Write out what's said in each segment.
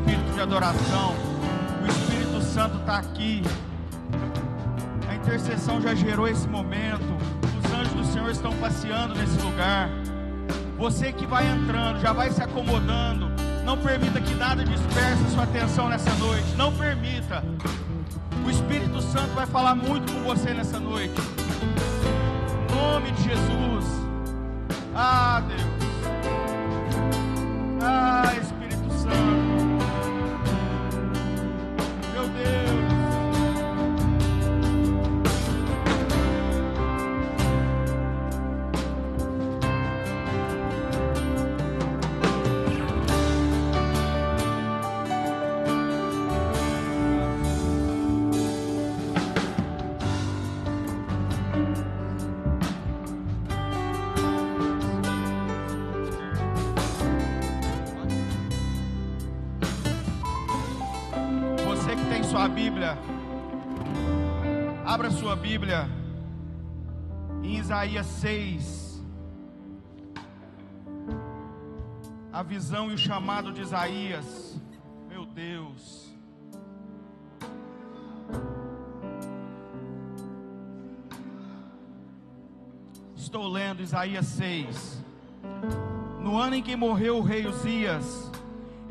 espírito de adoração. O Espírito Santo está aqui. A intercessão já gerou esse momento. Os anjos do Senhor estão passeando nesse lugar. Você que vai entrando, já vai se acomodando. Não permita que nada disperse a sua atenção nessa noite. Não permita. O Espírito Santo vai falar muito com você nessa noite. Em nome de Jesus. Ah, Deus. Ah, Espírito Santo. Meu Deus. Sua Bíblia, abra sua Bíblia em Isaías 6. A visão e o chamado de Isaías. Meu Deus. Estou lendo Isaías 6. No ano em que morreu o rei Uzias,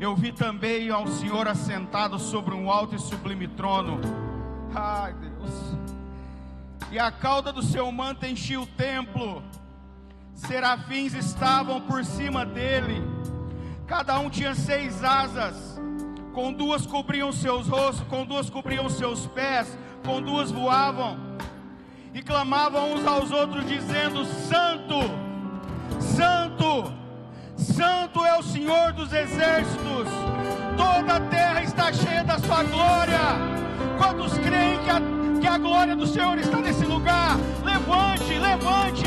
eu vi também ao Senhor assentado sobre um alto e sublime trono. Ai, Deus. E a cauda do seu manto enchia o templo. Serafins estavam por cima dele. Cada um tinha 6 asas. Com 2 cobriam seus rostos, com 2 cobriam seus pés, com 2 voavam. E clamavam uns aos outros dizendo: Santo, Santo, Santo é o Senhor dos exércitos. Toda a terra está cheia da sua glória. Quantos creem que a glória do Senhor está nesse lugar? Levante, levante.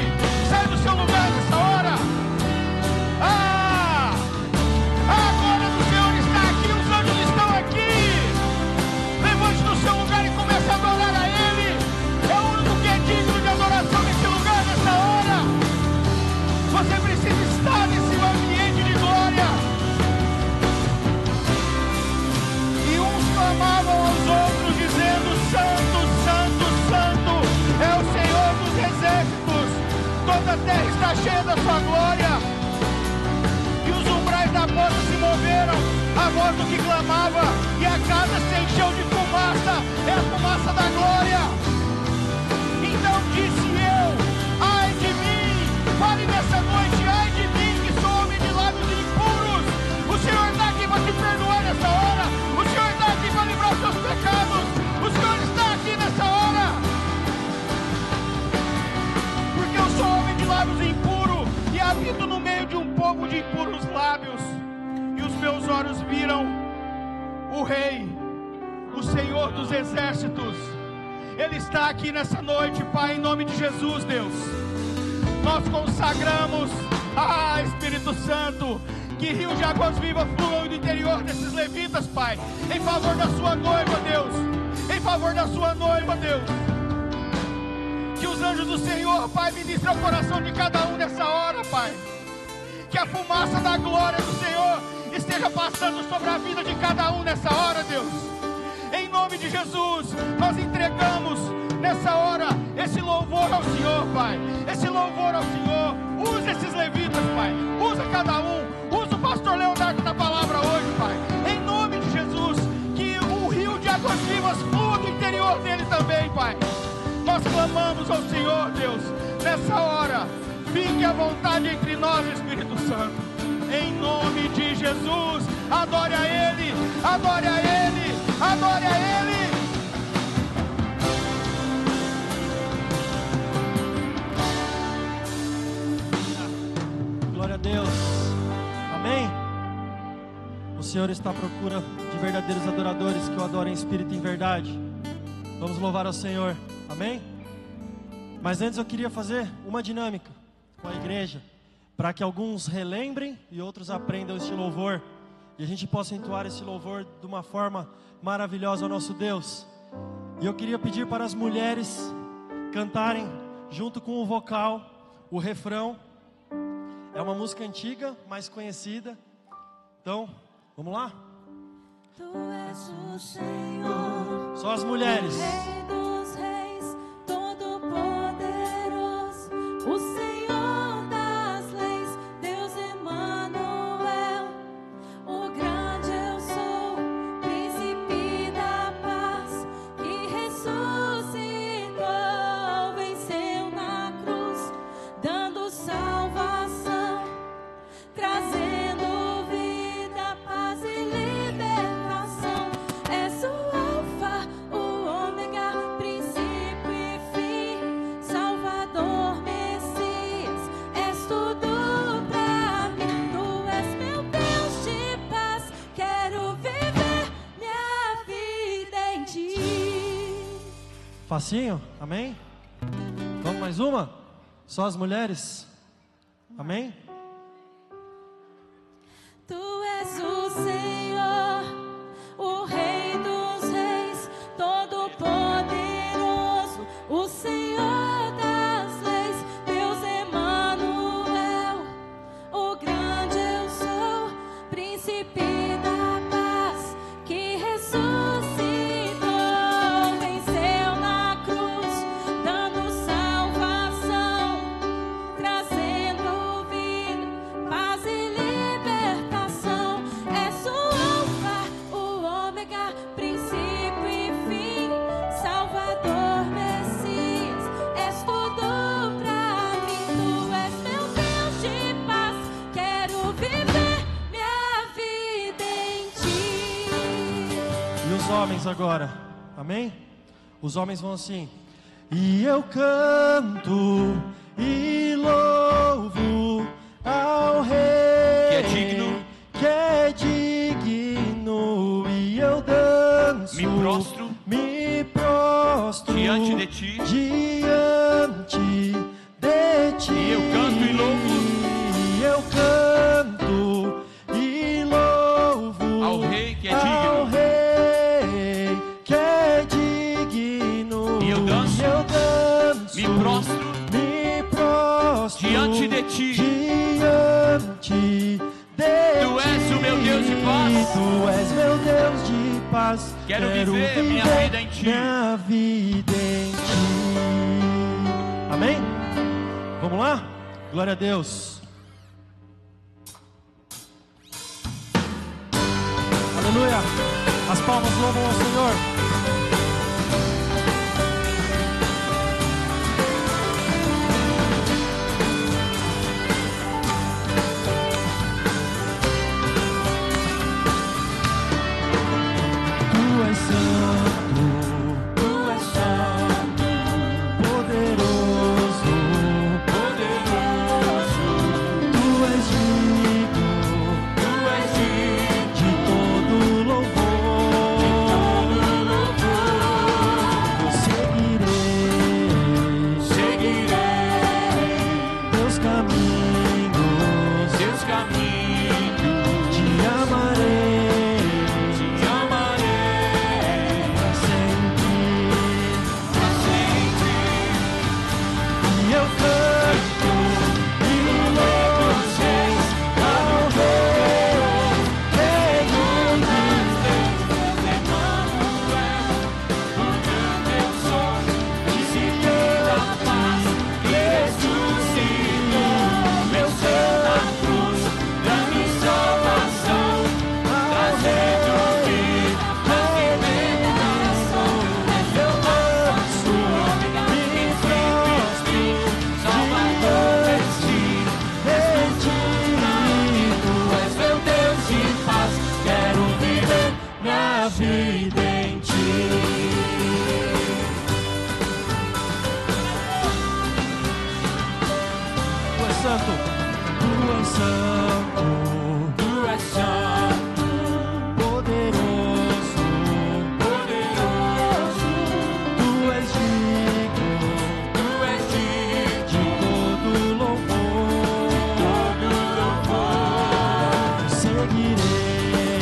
Sai do seu lugar nessa hora. A glória do Senhor está aqui. Os anjos estão aqui. Levante do seu lugar e comece a adorar a Ele. É o único que é digno de adoração nesse lugar, nessa hora. Você precisa estar nesse ambiente de glória. E uns clamavam aos outros dizendo: Santo, Santo, Santo é o Senhor dos exércitos. Toda a terra está cheia da sua glória. E os umbrais da porta se moveram à voz do que clamava, e a casa se encheu de fumaça. É a fumaça da glória. Então disse eu: ai de mim, fale nessa noite, ai de mim, que sou homem de lábios impuros. O Senhor está aqui para te perdoar nessa hora. O Senhor está aqui para livrar os seus pecados. O Senhor está aqui nessa hora. Porque eu sou homem de lábios impuros e habito no meio de um povo de impuros lábios. E os meus olhos viram o Rei, o Senhor dos exércitos. Ele está aqui nessa noite, Pai, em nome de Jesus, Deus. Nós consagramos, Espírito Santo, que rio de águas vivas fluam do interior desses levitas, Pai, em favor da sua noiva, Deus. Em favor da sua noiva, Deus. Que os anjos do Senhor, Pai, ministrem o coração de cada um nessa hora, Pai. Que a fumaça da glória do Senhor esteja passando sobre a vida de cada um nessa hora, Deus. Em nome de Jesus, nós entregamos nessa hora esse louvor ao Senhor, Pai. Esse louvor ao Senhor. Usa esses levitas, Pai. Usa cada um. Usa o pastor Leonardo na palavra hoje, Pai. Em nome de Jesus, que o rio de águas vivas flua do interior dele também, Pai. Nós clamamos ao Senhor, Deus, nessa hora. Fique à vontade entre nós, Espírito Santo. Em nome de Jesus, adore a Ele, adore a Ele, adore a Ele. Glória a Deus, amém? O Senhor está à procura de verdadeiros adoradores que o adorem em espírito e em verdade. Vamos louvar ao Senhor, amém? Mas antes eu queria fazer uma dinâmica com a igreja, para que alguns relembrem e outros aprendam este louvor, e a gente possa entoar esse louvor de uma forma maravilhosa ao nosso Deus. E eu queria pedir para as mulheres cantarem junto com o vocal, o refrão. É uma música antiga, mais conhecida. Então, vamos lá? és o Senhor, Só as mulheres. Rei dos reis, todo-poderoso, o Senhor das leis, Deus Emanuel, o grande eu sou, príncipe da paz, que ressuscitou, venceu na cruz, dando salvação, trazendo vida, paz e libertação. És o Alfa, o Ômega, princípio e fim, Salvador, Messias, és tudo pra mim. Tu és meu Deus de paz, quero viver minha vida em ti. Facinho? Amém? Vamos mais uma? Só as mulheres? Amém? Tu és o Senhor, o Rei dos reis, todo-poderoso, o Senhor das leis, Deus Emanuel, o grande eu sou, príncipe da paz, que ressuscitou, venceu na cruz, dando salvação, trazendo vida, paz e libertação. És o Alfa, o Ômega, princípio e fim, Salvador, Messias, és tudo pra mim. Tu és meu Deus de paz, quero viver minha vida em ti. E os homens agora? Amém? Os homens vão assim. E eu canto e louvo ao Rei, Que é digno. que é digno, e eu danço, Me prostro diante de ti. diante de ti. E eu canto e louvo E eu canto e louvo ao Rei que é ao digno. Rei que é digno. E eu danço, me me prostro diante de ti. diante de Tu és o meu Deus de paz. Tu és meu Deus de paz. Quero viver minha vida em ti. Minha vida em ti. Amém? Vamos lá? Glória a Deus. Aleluia. As palmas louvam ao Senhor. Tu és santo, poderoso, tu és digno de todo louvor. Eu seguirei teus caminhos, te amarei pra sempre. E eu canto e louvo ao Rei, que é vida em ti. Tu és santo, poderoso, tu és digno de todo louvor. Eu seguirei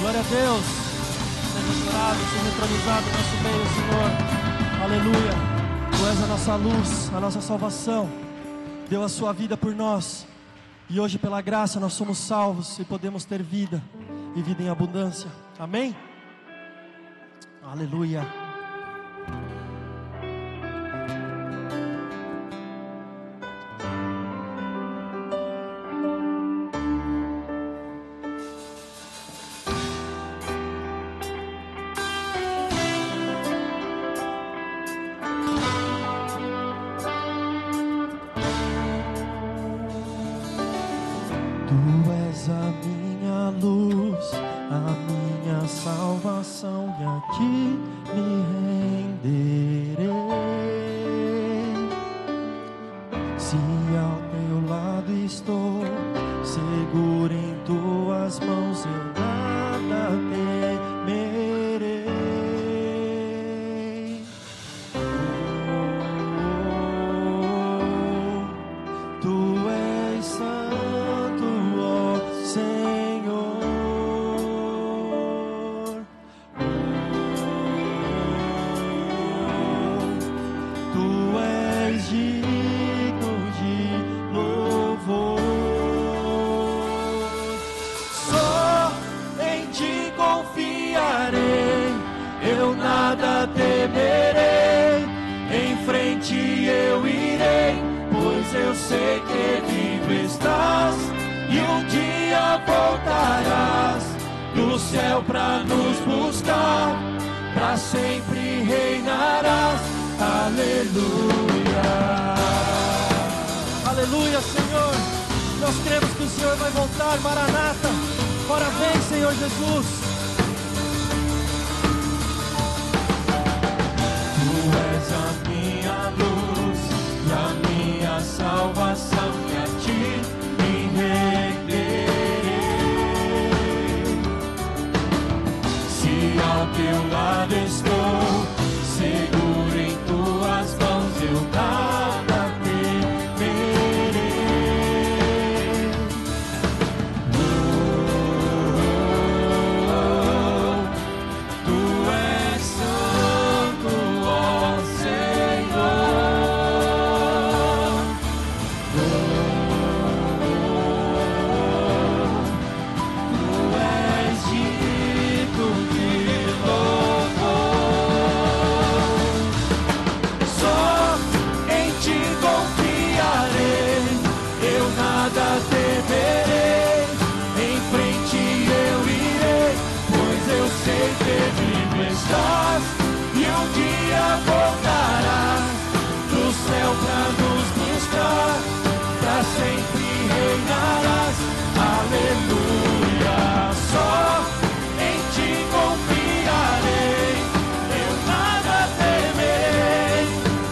Glória a Deus. Seja adorado, seja entronizado no nosso meio, Senhor. Aleluia. Tu és a nossa luz, a nossa salvação. Deu a sua vida por nós. E hoje, pela graça, nós somos salvos e podemos ter vida e vida em abundância. Amém? Aleluia. Tu és a minha luz, a minha salvação, e a ti me renderei. Se ao teu lado estou, seguro em tuas mãos, eu nada temerei. Tu és santo, ó Senhor. Tu és digno de louvor. Só em ti confiarei, eu nada temerei. Em frente eu irei, pois eu sei que vivo estás, e um dia voltarás do céu pra nos buscar, pra sempre reinarás. Aleluia. Aleluia, Senhor. Nós cremos que o Senhor vai voltar. Maranata. Ora vem, Senhor Jesus. Tu és a minha luz e a minha salvação, e a ti me renderei. Se ao teu lado estou, seguro em tuas mãos, eu nada temerei. Tu és santo, ó Senhor. Tu és digno de louvor. Só em ti confiarei, eu nada temerei. Em frente eu irei, pois eu sei que vivo estás, e um dia voltarás do céu pra nos buscar, pra sempre reinarás. Aleluia. Só em ti confiarei, eu nada temerei.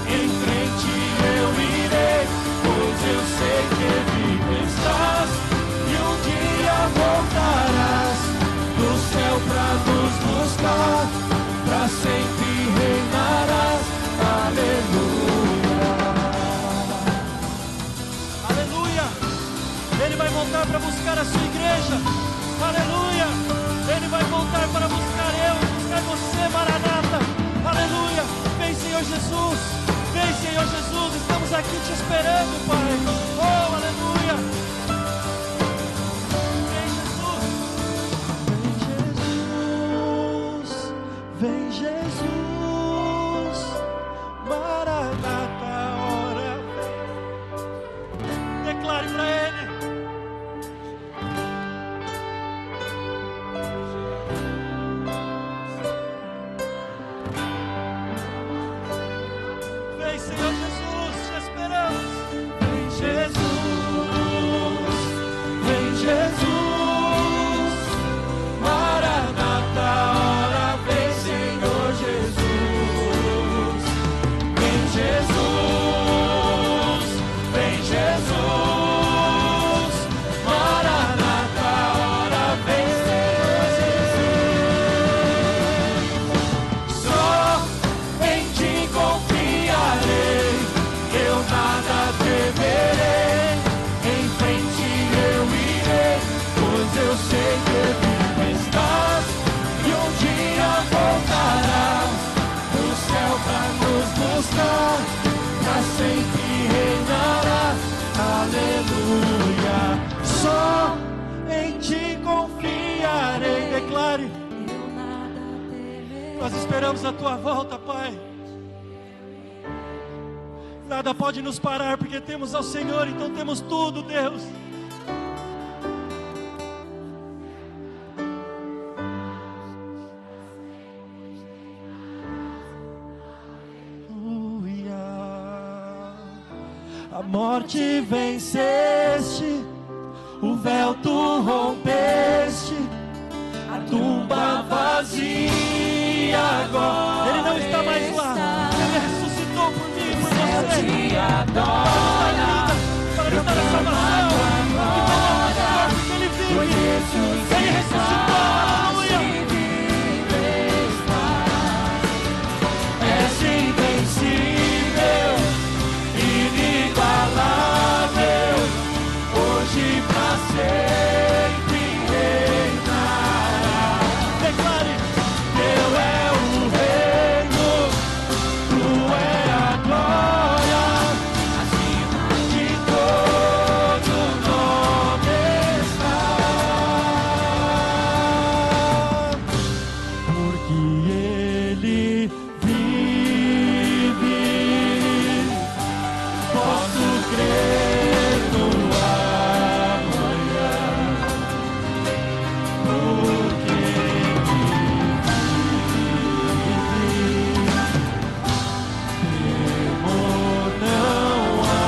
Em frente eu irei, pois eu sei que vivo estás, e um dia voltarás do céu pra nos buscar, pra sempre reinarás. Aleluia. Aleluia. Ele vai voltar para buscar a sua igreja. Aleluia. Ele vai voltar para buscar eu, buscar você, Maranata. Aleluia. Vem, Senhor Jesus. Vem, Senhor Jesus. Estamos aqui te esperando, Pai. Oh, aleluia. Vem, Jesus. Vem Jesus, Maranata, ora vem. Declare para Ele. Vem, Senhor Jesus, te esperamos. Vem Jesus, Nós esperamos a tua volta, Pai. Nada pode nos parar, porque temos ao Senhor, então temos tudo, Deus. A morte venceste, o véu tu rompeste, a tumba vazia agora. Ele não está mais lá, Ele ressuscitou por mim e por você. Te adora, para nos dar a salvação, porque Ele vive, Ele ressuscitou, aleluia. És invencível, inigualável, hoje pra sempre reinará. Declare: teu é o reino, tu é a glória, acima de todo nome está. Porque Ele vive, posso crer no amanhã, porque Ele vive, temor não há,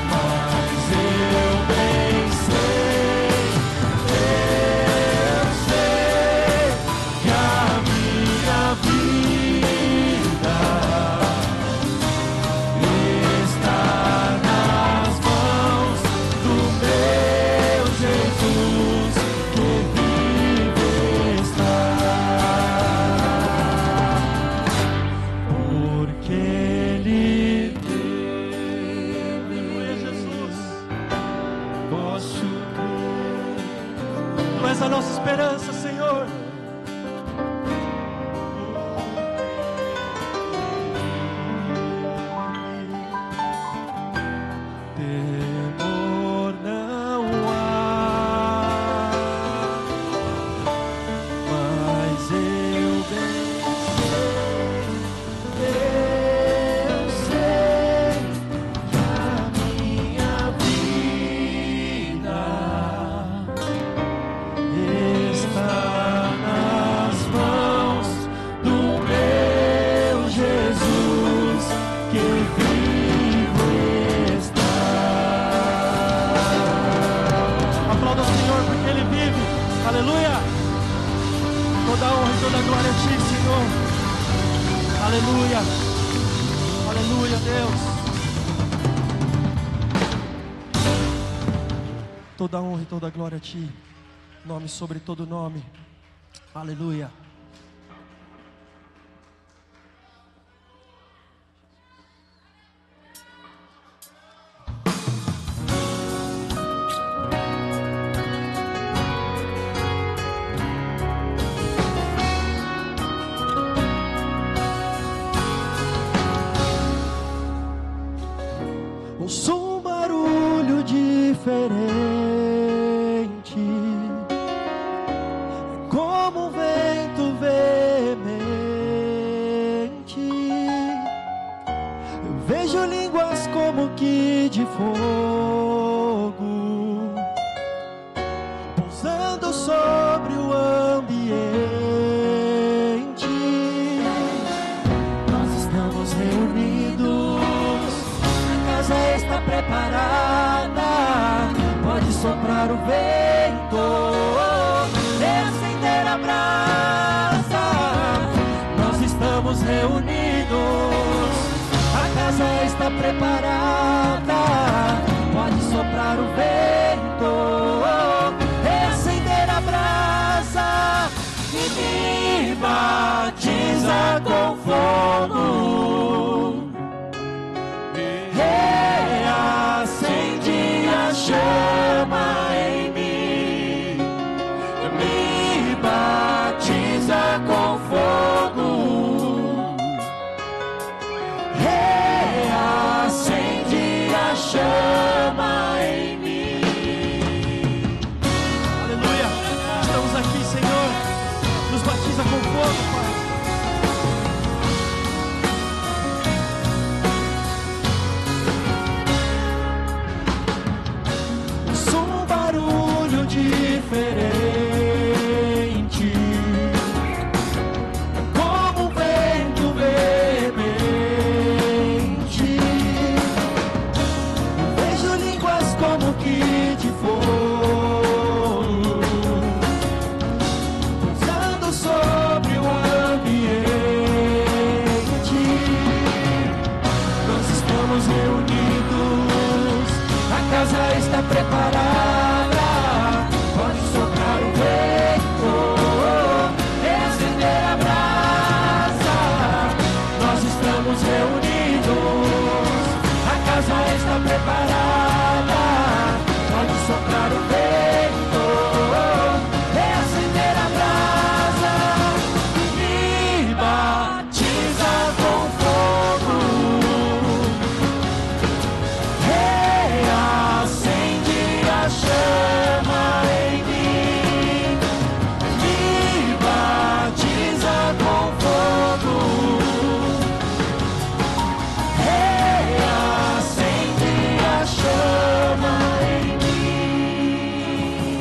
mas eu bem sei que a minha vida está nas mãos do meu Jesus, que vive está. Porque Ele vive, aleluia, Jesus. Posso crer. Tu és a nossa esperança, Senhor. Temor não há, mas eu bem sei que a minha vida está nas mãos do meu Jesus, que vive está. Aplauda o Senhor, porque Ele vive. Aleluia. Toda honra e toda glória a Ti, Senhor. Aleluia. Aleluia, Deus. Toda honra e toda glória a Ti. Nome sobre todo nome. Aleluia. Ouço um barulho diferente, como um vento veemente. Eu vejo línguas como que de fogo, pousando sobre o ambiente. Nós estamos reunidos, a casa está preparada, pode soprar o vento, acender a brasa. Nós estamos reunidos, a casa está preparada, pode soprar o vento, acender a brasa e me batiza com fogo. Reacende a chama em mim, me batiza com fogo. Reacende está preparada. Pode soprar o vento, reacender a brasa. Nós estamos reunidos, a casa está preparada. Pode soprar o vento, reacender a brasa. Me batiza com fogo, reacende a chama em mim. Me batiza com fogo, reacende a chama em mim.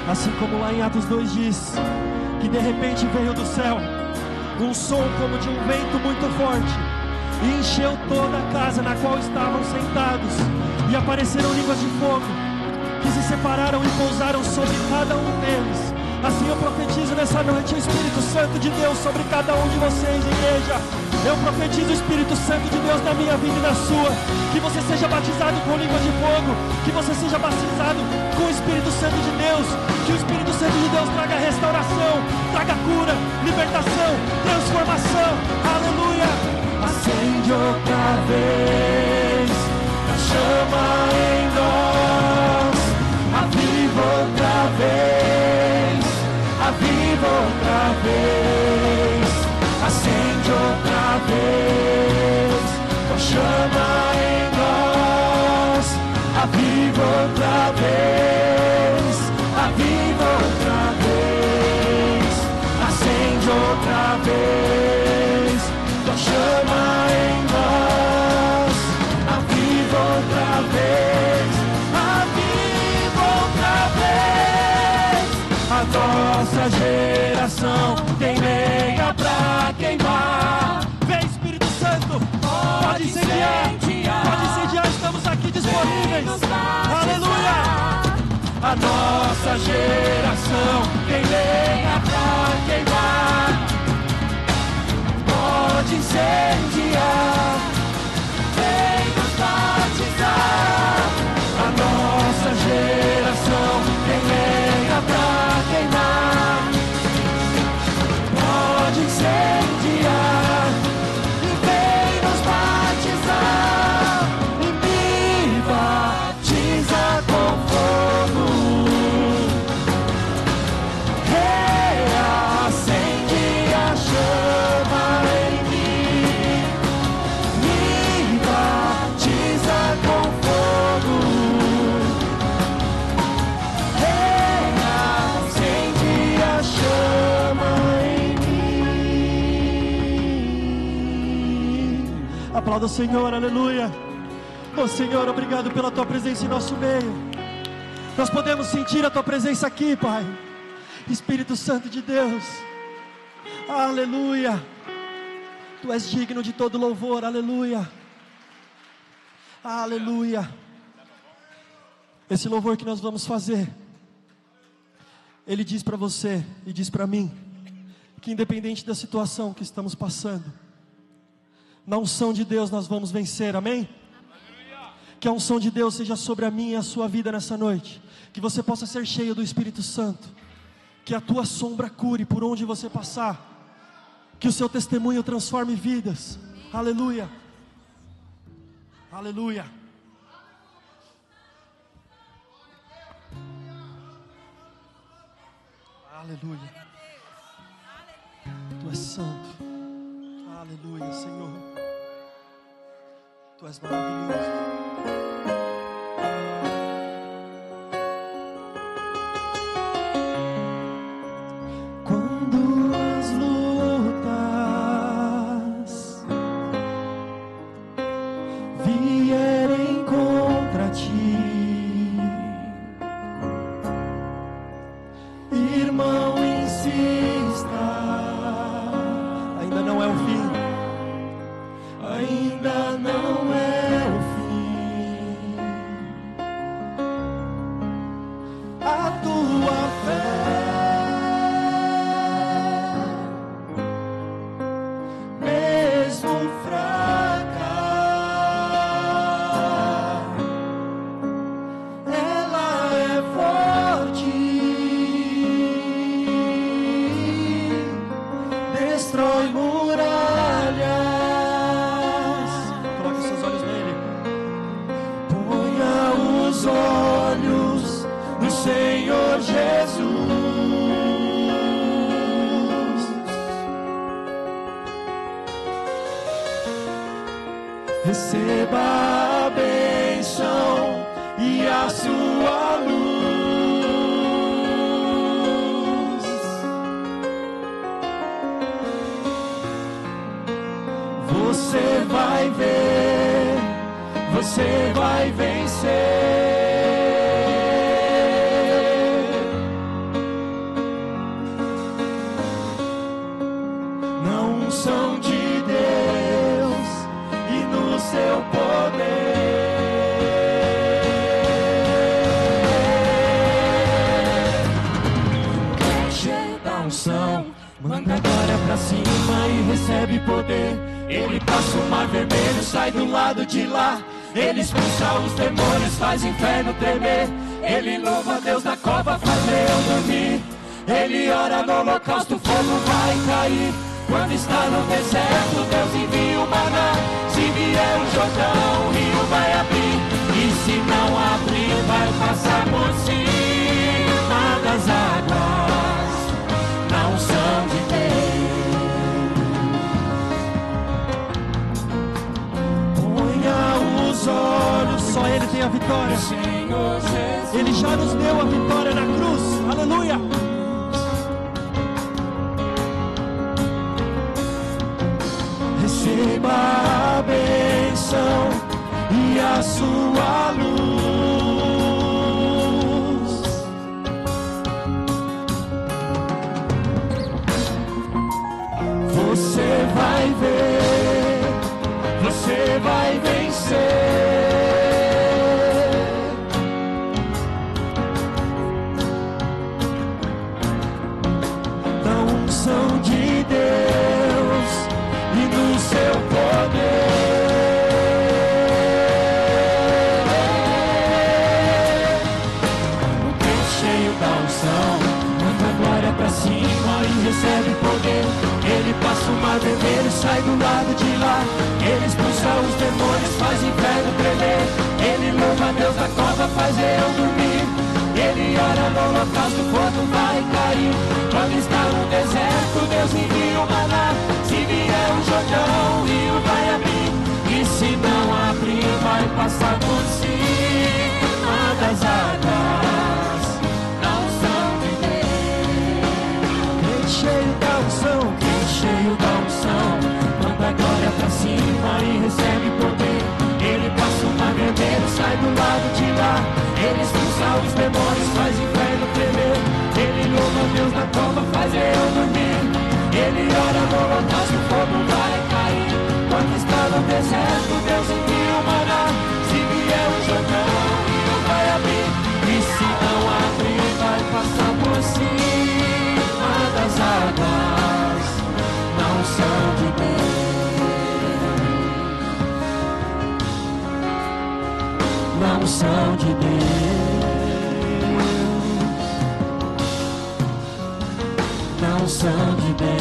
Assim como lá em Atos 2 diz, que de repente veio do céu um som como de um vento muito forte, e encheu toda a casa na qual estavam sentados, e apareceram línguas de fogo, que se separaram e pousaram sobre cada um deles. Assim eu profetizo nessa noite o Espírito Santo de Deus sobre cada um de vocês, igreja. Eu profetizo o Espírito Santo de Deus na minha vida e na sua. Que você seja batizado com línguas de fogo, que você seja batizado com o Espírito Santo de Deus. Que o Espírito Santo de Deus traga restauração, traga cura, libertação, transformação. Aleluia. Acende outra vez a chama em nós. Aviva outra vez, aviva outra vez. Acende outra vez a chama em nós. Aviva outra vez, aviva outra vez. Acende outra vez a chama em nós. Aviva outra vez, aviva outra vez. A nossa geração tem lenha pra queimar. Vem, Espírito Santo, pode incendiar, estamos aqui disponíveis. Aleluia. A nossa geração tem lenha pra queimar. Pode incendiar, vem nos batizar. A nossa geração tem lenha pra queimar. Pode incendiar e vem nos batizar. E me batiza com fogo, reacende a chama em mim. Me batiza com fogo, reacende a chama em mim. Aplauda o Senhor, aleluia. Oh Senhor, obrigado pela Tua presença em nosso meio. Nós podemos sentir a Tua presença aqui, Pai. Espírito Santo de Deus, aleluia. Tu és digno de todo louvor, aleluia. Aleluia. Esse louvor que nós vamos fazer, ele diz para você e diz para mim, que independente da situação que estamos passando, na unção de Deus nós vamos vencer, amém? Que a unção de Deus seja sobre a minha e a sua vida nessa noite. Que você possa ser cheio do Espírito Santo. Que a tua sombra cure por onde você passar. Que o seu testemunho transforme vidas. Aleluia. Aleluia. Aleluia. Tu és santo. Aleluia, Senhor. Tu és maravilhoso. Quando as lutas vierem contra ti, irmão, insista. Ainda não é o fim. Ainda não é o fim. no Senhor Jesus. Receba a bênção e a sua luz. Você vai ver, você vai vencer. Na unção de Deus e no seu poder. Cheio da unção, manda agora pra cima e recebe poder. Ele passa o mar vermelho, sai do lado de lá. Ele expulsa os demônios, faz o inferno tremer. Ele louva a Deus na cova, faz leão dormir. Ele ora no holocausto, fogo vai cair. Quando está no deserto, Deus envia o maná. Se vier o Jordão, o rio vai abrir. E se não abrir, vai passar por cima das águas. Na unção de Deus. Ponha os olhos, Só Ele tem a vitória. Senhor Jesus. Ele já nos deu a vitória na cruz. Aleluia. Receba a bênção e a sua luz. Você vai ver, você vai vencer. Na unção de Deus e no seu poder. O peito cheio da unção, manda a glória pra cima e recebe poder. Ele passa o mar vermelho, sai do lado de lá. Ele expulsa os demônios, faz o inferno tremer. Ele louva a Deus na cova, faz leão dormir. Ele ora no holocausto, o fogo vai cair. Quando está no deserto, Deus envia o maná. Se vier o Jordão, o rio vai abrir. E se não abrir, vai passar por cima das águas. Na unção de Deus. Quem cheio da unção, quem cheio da unção, manda a glória pra cima e recebe poder. Ele passa o mar vermelho, sai do lado de lá. Ele expulsa os demônios, faz o inferno tremer. Ele louva a Deus na cova, faz leão dormir. Ele ora no holocausto, o fogo vai cair. Quando está no deserto, Deus envia o maná. Se vier o Jordão, o rio vai abrir. E se não abrir, vai passar por cima das águas. Na unção de Deus. Na unção de Deus. Na unção de Deus.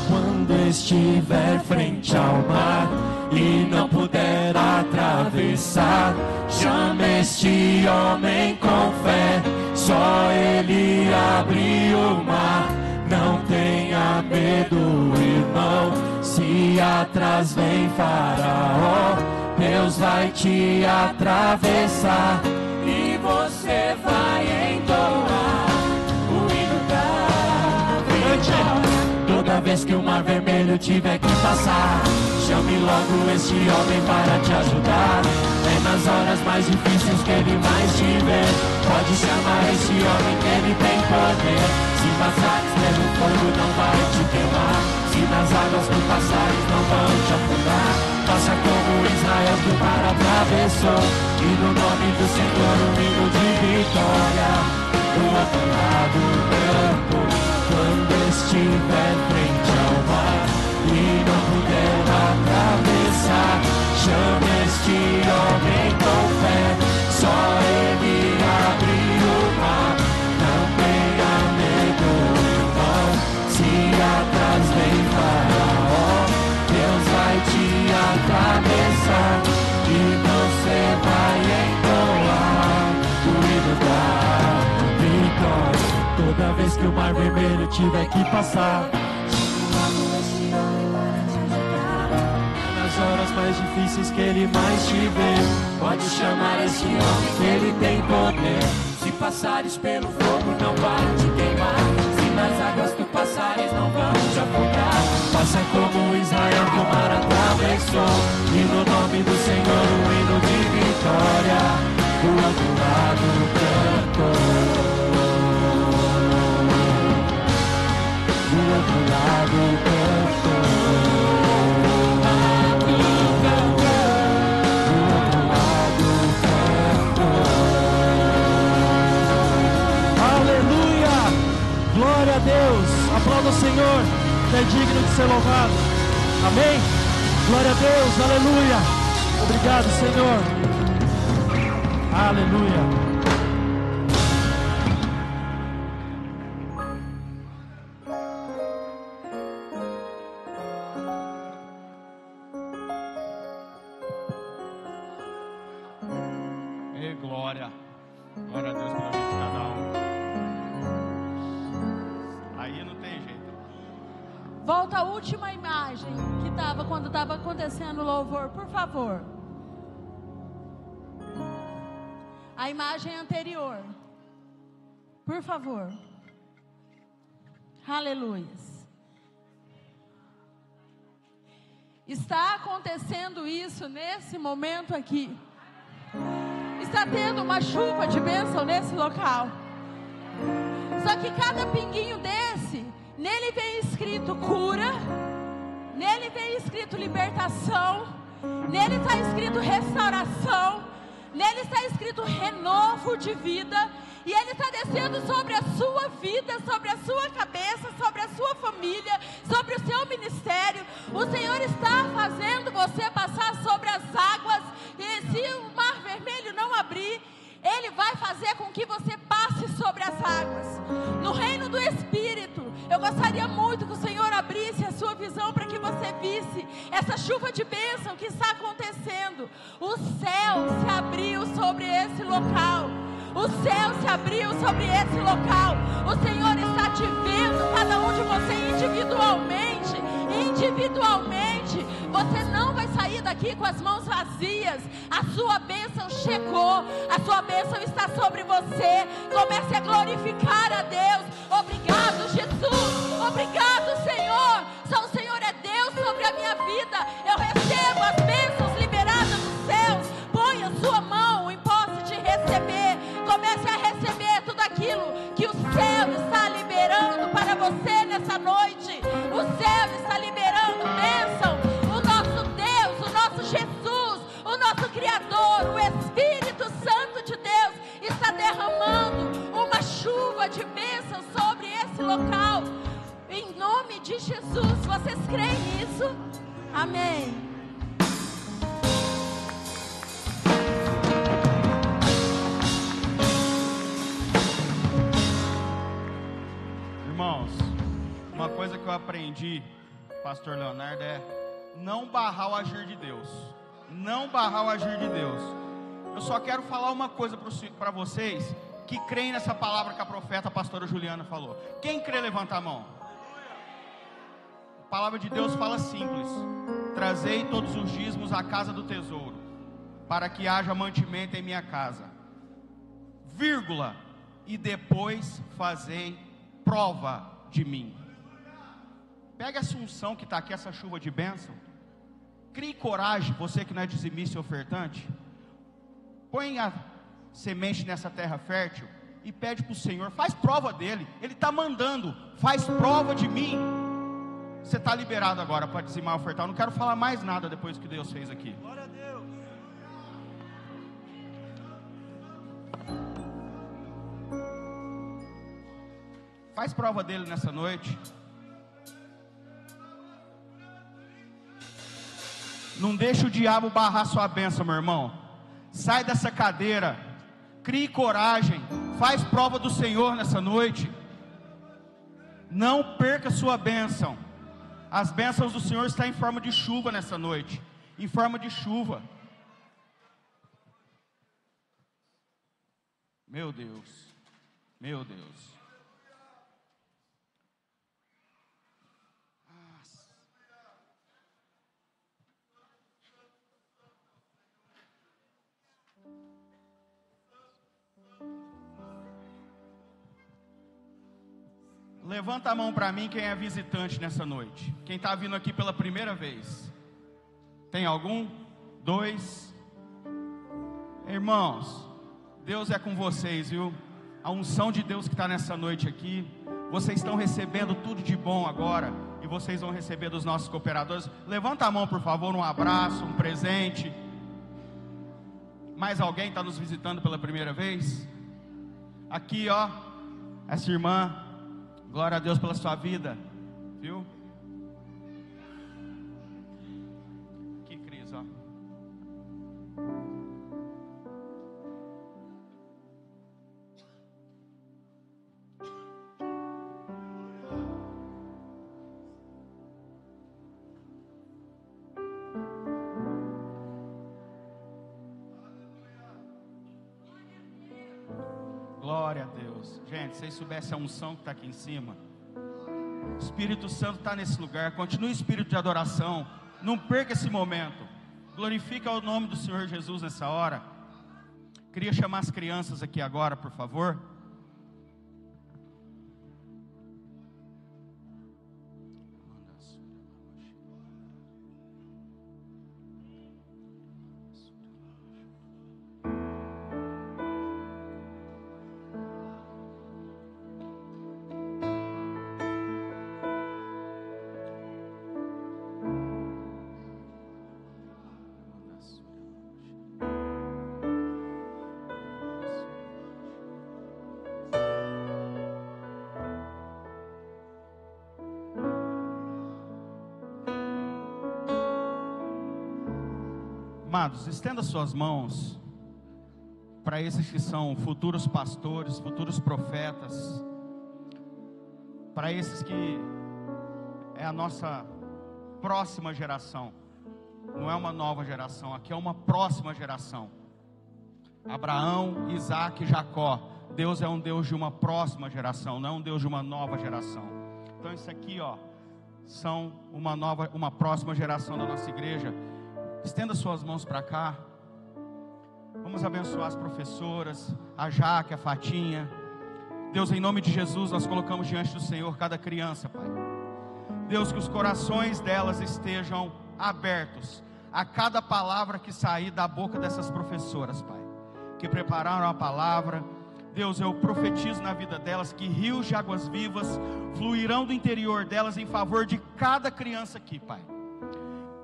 Quando estiver frente ao mar e não puder atravessar, chame este homem com fé, só ele abre o mar. Não tenha medo, irmão, se atrás vem Faraó, Deus vai te atravessar e você vai entoar o hino da vitória. Toda vez que o mar vermelho tiver que passar, chame logo este homem para te ajudar. É nas horas mais difíceis que ele mais te vê. Pode chamar este homem que ele tem poder. Se passares pelo fogo não vai te queimar. Se nas águas tu passares não vão te afundar. Faça como Israel do mar atravessou, e no nome do Senhor um hino de vitória. Do outro lado do campo, quando estiver frente ao mar e não puder atravessar, chame este homem com fé, só ele abre o mar. Não tenha medo, irmão, se atrás vem Faraó, Deus vai te atravessar. vez que o mar vermelho tiver que passar. Nas horas mais difíceis que ele mais te vê, pode chamar esse homem que ele tem poder. Se passares pelo fogo não vai te queimar, se nas águas tu passares não vão te afogar. Faça como Israel que o mar atravessou, e no nome do Senhor um hino de vitória, do outro lado cantou. Do outro lado cantou. Glória a Deus, aplauda o Senhor, que é digno de ser louvado, amém? Glória a Deus, aleluia, obrigado Senhor, aleluia. Ei, glória, glória a Deus pela vida de cada um. Aí não tem jeito. Volta a última imagem que estava quando estava acontecendo o louvor, por favor. A imagem anterior, por favor. Aleluias. Está acontecendo isso nesse momento aqui. Está tendo uma chuva de bênção nesse local. Só que cada pinguinho desse, nele vem escrito cura, nele vem escrito libertação, nele está escrito restauração, nele está escrito renovo de vida, e ele está descendo sobre a sua vida, sobre a sua cabeça, sobre a sua família, sobre o seu ministério. O Senhor está fazendo você passar sobre as águas, e se o mar vermelho não abrir, Ele vai fazer com que você passe sobre as águas. No reino do Espírito, eu gostaria muito que o Senhor abrisse a sua visão para que você visse essa chuva de bênção que está acontecendo. O céu se abriu sobre esse local. O céu se abriu sobre esse local. O Senhor está te vendo, cada um de vocês individualmente. Individualmente. Você não vai sair daqui com as mãos vazias. A sua bênção chegou. A sua bênção está sobre você. Comece a glorificar a Deus. Obrigado, Jesus. Obrigado, Senhor. Só o Senhor é Deus sobre a minha vida. Eu recebo as bênçãos liberadas dos céus. Ponha sua mão em posse de receber. Comece a receber tudo aquilo que o céu está liberando para você nessa noite. O céu está liberando bênção. O nosso Deus, o nosso Jesus, o nosso Criador, o Espírito Santo de Deus está derramando uma chuva de bênção sobre esse local. Em nome de Jesus, vocês creem nisso? Amém. Irmãos, uma coisa que eu aprendi, pastor Leonardo, é não barrar o agir de Deus. Não barrar o agir de Deus. Eu só quero falar uma coisa para vocês que creem nessa palavra que a profeta, a pastora Juliana falou. Quem crê, levanta a mão. A palavra de Deus fala simples: trazei todos os dízimos à casa do tesouro, para que haja mantimento em minha casa, vírgula, e depois fazei prova de mim. Pega essa unção que está aqui, essa chuva de bênção. Crie coragem, você que não é dizimista e ofertante. Põe a semente nessa terra fértil e pede para o Senhor, faz prova dele. Ele está mandando, faz prova de mim. Você está liberado agora para dizimar e ofertar. Eu não quero falar mais nada depois que Deus fez aqui. Glória a Deus. Faz prova dele nessa noite. Não deixa o diabo barrar sua bênção, meu irmão. Sai dessa cadeira. Crie coragem. Faz prova do Senhor nessa noite. Não perca sua bênção. As bênçãos do Senhor estão em forma de chuva nessa noite. Em forma de chuva. Meu Deus. Meu Deus. Levanta a mão para mim quem é visitante nessa noite. Quem está vindo aqui pela primeira vez. Tem algum? 2. Irmãos, Deus é com vocês, viu? A unção de Deus que está nessa noite aqui. Vocês estão recebendo tudo de bom agora. E vocês vão receber dos nossos cooperadores. Levanta a mão, por favor, um abraço, um presente. Mais alguém está nos visitando pela primeira vez? Aqui, ó, essa irmã. Glória a Deus pela sua vida. Viu? Que Cris, ó. Glória a Deus. Gente, se vocês soubessem a unção que está aqui em cima. O Espírito Santo está nesse lugar. Continue o espírito de adoração. Não perca esse momento. Glorifica o nome do Senhor Jesus nessa hora. Queria chamar as crianças aqui agora, por favor. Amados, estenda suas mãos para esses que são futuros pastores, futuros profetas, para esses que é a nossa próxima geração. Não é uma nova geração, aqui é uma próxima geração. Abraão, Isaac e Jacó. Deus é um Deus de uma próxima geração, não é um Deus de uma nova geração. Então isso aqui, ó, são uma próxima geração da nossa igreja. Estenda suas mãos para cá. Vamos abençoar as professoras, a Jaque, a Fatinha. Deus, em nome de Jesus, nós colocamos diante do Senhor cada criança, Pai. Deus, que os corações delas estejam abertos a cada palavra que sair da boca dessas professoras, Pai, que prepararam a palavra. Deus, eu profetizo na vida delas que rios de águas vivas fluirão do interior delas em favor de cada criança aqui, Pai.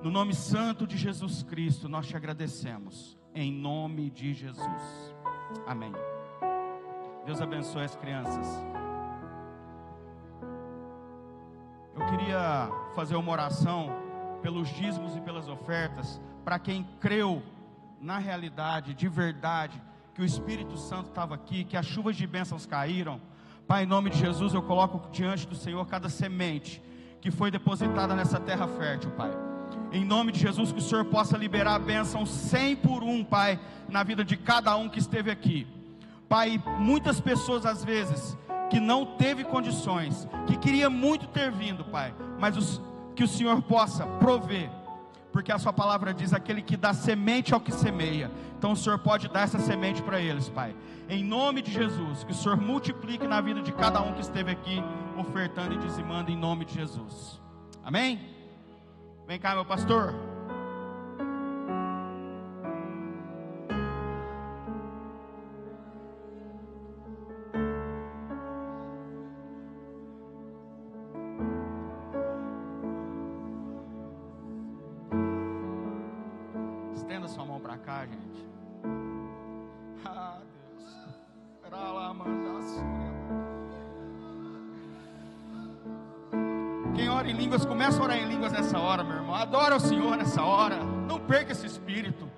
No nome santo de Jesus Cristo, nós te agradecemos. Em nome de Jesus. Amém. Deus abençoe as crianças. Eu queria fazer uma oração pelos dízimos e pelas ofertas, para quem creu na realidade, de verdade, que o Espírito Santo estava aqui, que as chuvas de bênçãos caíram. Pai, em nome de Jesus, eu coloco diante do Senhor cada semente que foi depositada nessa terra fértil, Pai. Em nome de Jesus, que o Senhor possa liberar a bênção 100 por 1, Pai, na vida de cada um que esteve aqui. Pai, muitas pessoas às vezes, que não teve condições, que queria muito ter vindo, Pai, mas que o Senhor possa prover, porque a sua palavra diz, aquele que dá semente ao que semeia. Então o Senhor pode dar essa semente para eles, Pai. Em nome de Jesus, que o Senhor multiplique na vida de cada um que esteve aqui, ofertando e dizimando em nome de Jesus. Amém? Vem cá, meu pastor. Estenda sua mão para cá, gente. Ah, Deus. Para lá, manda. Quem ora em línguas, começa a orar em línguas nessa hora, meu irmão. Adora o Senhor nessa hora. Não perca esse espírito.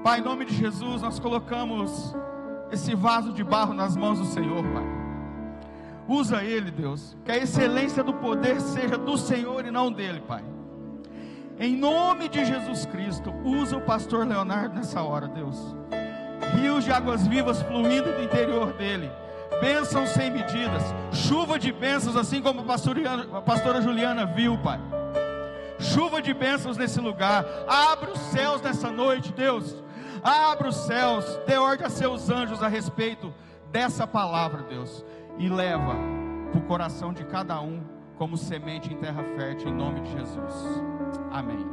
Pai, em nome de Jesus, nós colocamos esse vaso de barro nas mãos do Senhor, Pai. Usa ele, Deus. Que a excelência do poder seja do Senhor e não dele, Pai. Em nome de Jesus Cristo, usa o pastor Leonardo nessa hora, Deus. Rios de águas vivas fluindo do interior dele. Bênçãos sem medidas, chuva de bênçãos, assim como a pastora Juliana viu, Pai. Chuva de bênçãos nesse lugar. Abre os céus nessa noite, Deus. Abre os céus, dê ordem a seus anjos a respeito dessa palavra, Deus. e leva para o coração de cada um como semente em terra fértil, em nome de Jesus. Amém.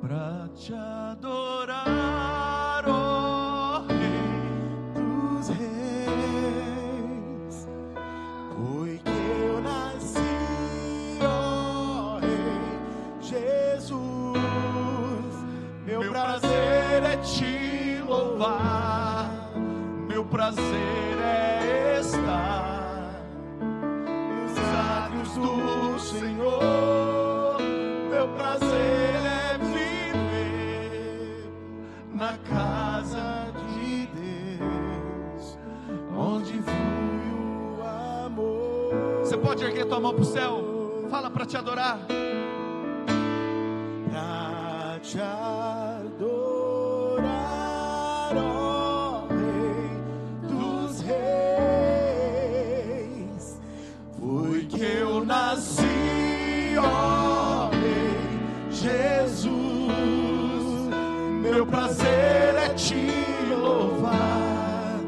Pra te adorar, ó Rei dos Reis, porque eu nasci, ó Rei Jesus. Meu prazer é te louvar, meu prazer é estar nos átrios do Senhor. Meu prazer é viver na casa de Deus, onde flui o amor. Você pode erguer tua mão para o céu? Fala para te adorar. Pra te adorar, ó Rei dos Reis, porque eu nasci, ó Rei Jesus. Meu prazer é te louvar,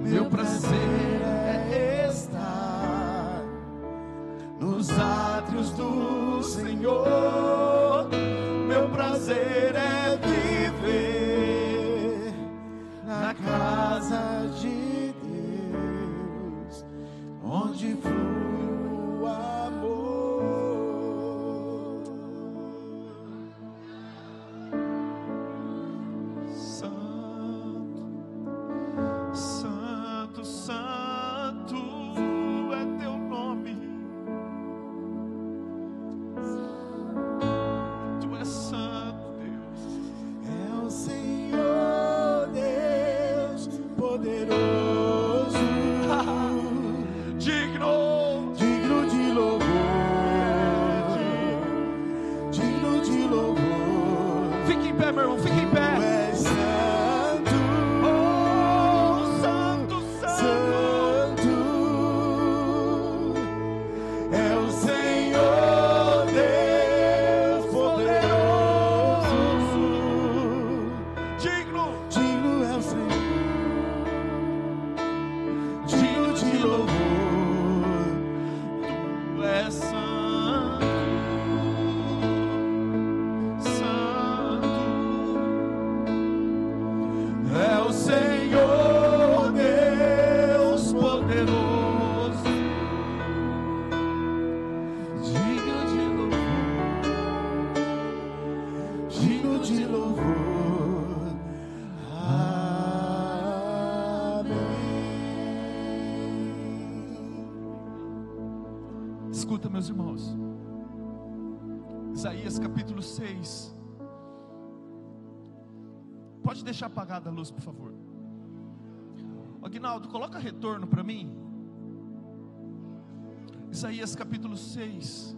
meu prazer é estar nos átrios do Senhor. Meu prazer é viver na casa de Deus, onde flui o amor. Santo, Santo, Santo é teu nome. Tu és santo, Deus. É o Senhor Deus poderoso, digno, digno de louvor, digno de louvor. Fique em pé, meu irmão, fique em pé. Tu és santo, oh, santo, santo. É o Senhor Deus poderoso, digno, digno é o Senhor, digno de louvor. Tu és santo, santo. É o Senhor Deus poderoso, digno de louvor, digno de louvor. Amém. Escuta, meus irmãos, Isaías capítulo 6. Pode deixar apagada a luz, por favor. Aguinaldo, coloca retorno para mim. Isaías capítulo 6.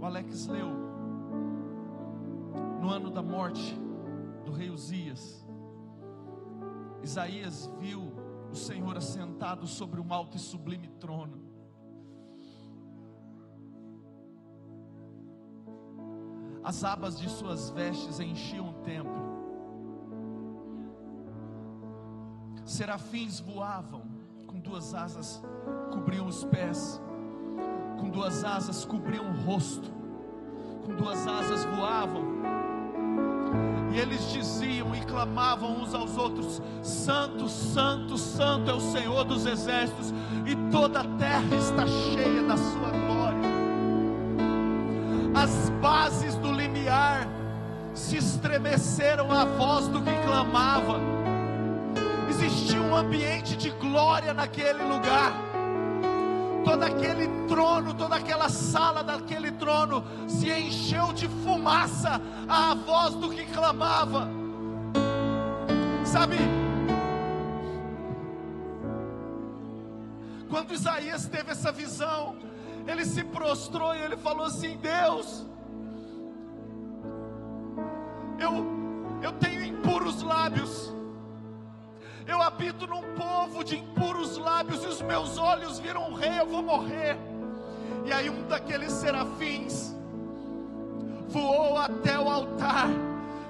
O Alex leu no ano da morte do rei Uzias. Isaías viu o Senhor assentado sobre um alto e sublime trono. As abas de suas vestes enchiam o templo. Serafins voavam, com duas asas cobriam os pés, com duas asas cobriam o rosto, com duas asas voavam. E eles diziam e clamavam uns aos outros: Santo, Santo, Santo é o Senhor dos exércitos, e toda a terra está cheia da sua glória. As bases do limiar se estremeceram à voz do que clamava. Existia um ambiente de glória naquele lugar. Todo aquele trono, toda aquela sala daquele trono se encheu de fumaça à voz do que clamava. Sabe, quando Isaías teve essa visão, ele se prostrou e ele falou assim: Deus, eu tenho impuros lábios, Eu habito num povo de impuros lábios, e os meus olhos viram o rei, eu vou morrer. E aí um daqueles serafins voou até o altar,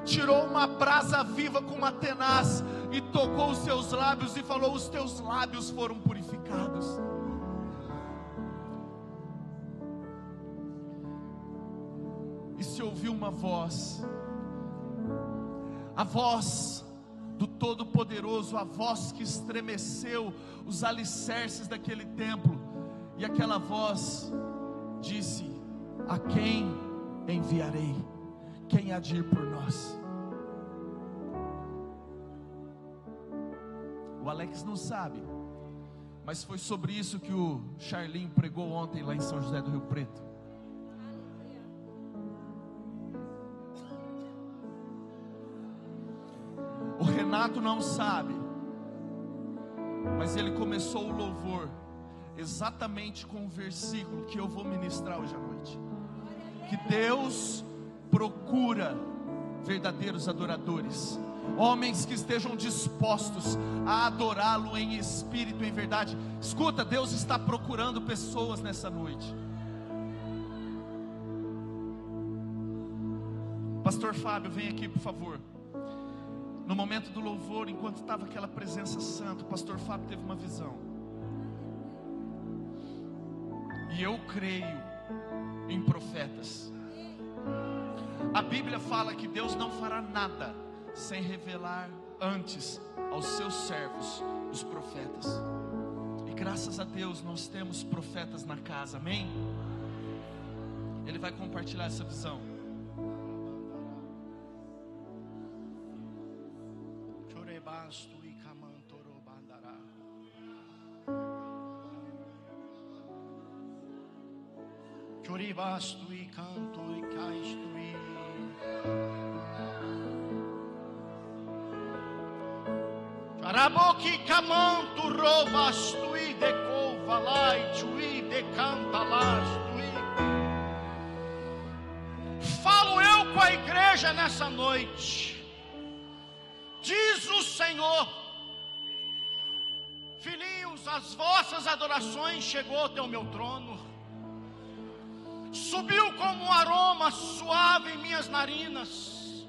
tirou uma brasa viva com uma tenaz e tocou os seus lábios e falou: os teus lábios foram purificados. E se ouviu uma voz, a voz do Todo-Poderoso, a voz que estremeceu os alicerces daquele templo. E aquela voz disse: a quem enviarei? Quem há de ir por nós? O Alex não sabe, mas foi sobre isso que o Charlinho pregou ontem lá em São José do Rio Preto. O Renato não sabe, mas ele começou o louvor exatamente com o versículo que eu vou ministrar hoje à noite. Que Deus procura verdadeiros adoradores, homens que estejam dispostos a adorá-lo em espírito e em verdade. Escuta, Deus está procurando pessoas nessa noite. Pastor Fábio, vem aqui por favor. No momento do louvor, enquanto estava aquela presença santa, o pastor Fábio teve uma visão. E eu creio em profetas. A Bíblia fala que Deus não fará nada sem revelar antes aos seus servos, os profetas. E graças a Deus nós temos profetas na casa, amém? Ele vai compartilhar essa visão. Choribastui canto e caistui. Charaboki camanto robastui de covalai chui de cantalastui. Falo eu com a igreja nessa noite. Diz o Senhor: filhinhos, as vossas adorações chegou até o meu trono. Subiu como um aroma suave em minhas narinas.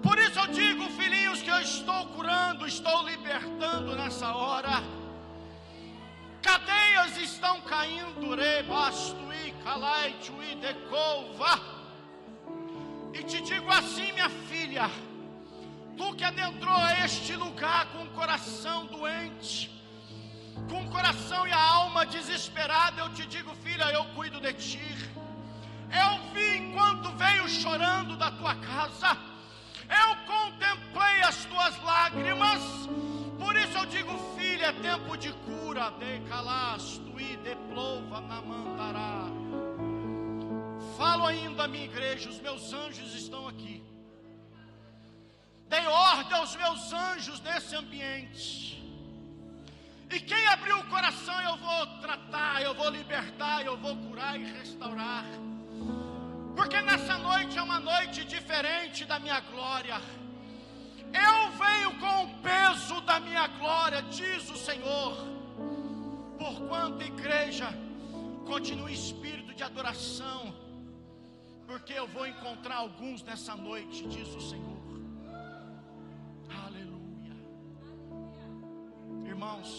Por isso eu digo, filhinhos, que eu estou curando, estou libertando nessa hora. Cadeias estão caindo, rebastui, calaitui, decova. E te digo assim, minha filha, tu que adentrou este lugar com o coração doente, com o coração e a alma desesperada, eu te digo, filha, eu cuido de ti. Eu vi enquanto veio chorando da tua casa, eu contemplei as tuas lágrimas. Por isso eu digo, filha, é tempo de cura. De calasto e de plova na mandará. Falo ainda à minha igreja, os meus anjos estão aqui. Dei ordem aos meus anjos nesse ambiente. E quem abriu o coração eu vou tratar, eu vou libertar, eu vou curar e restaurar. Porque nessa noite é uma noite diferente da minha glória. Eu venho com o peso da minha glória, diz o Senhor. Porquanto, igreja, continue espírito de adoração, porque eu vou encontrar alguns nessa noite, diz o Senhor. Aleluia. Irmãos,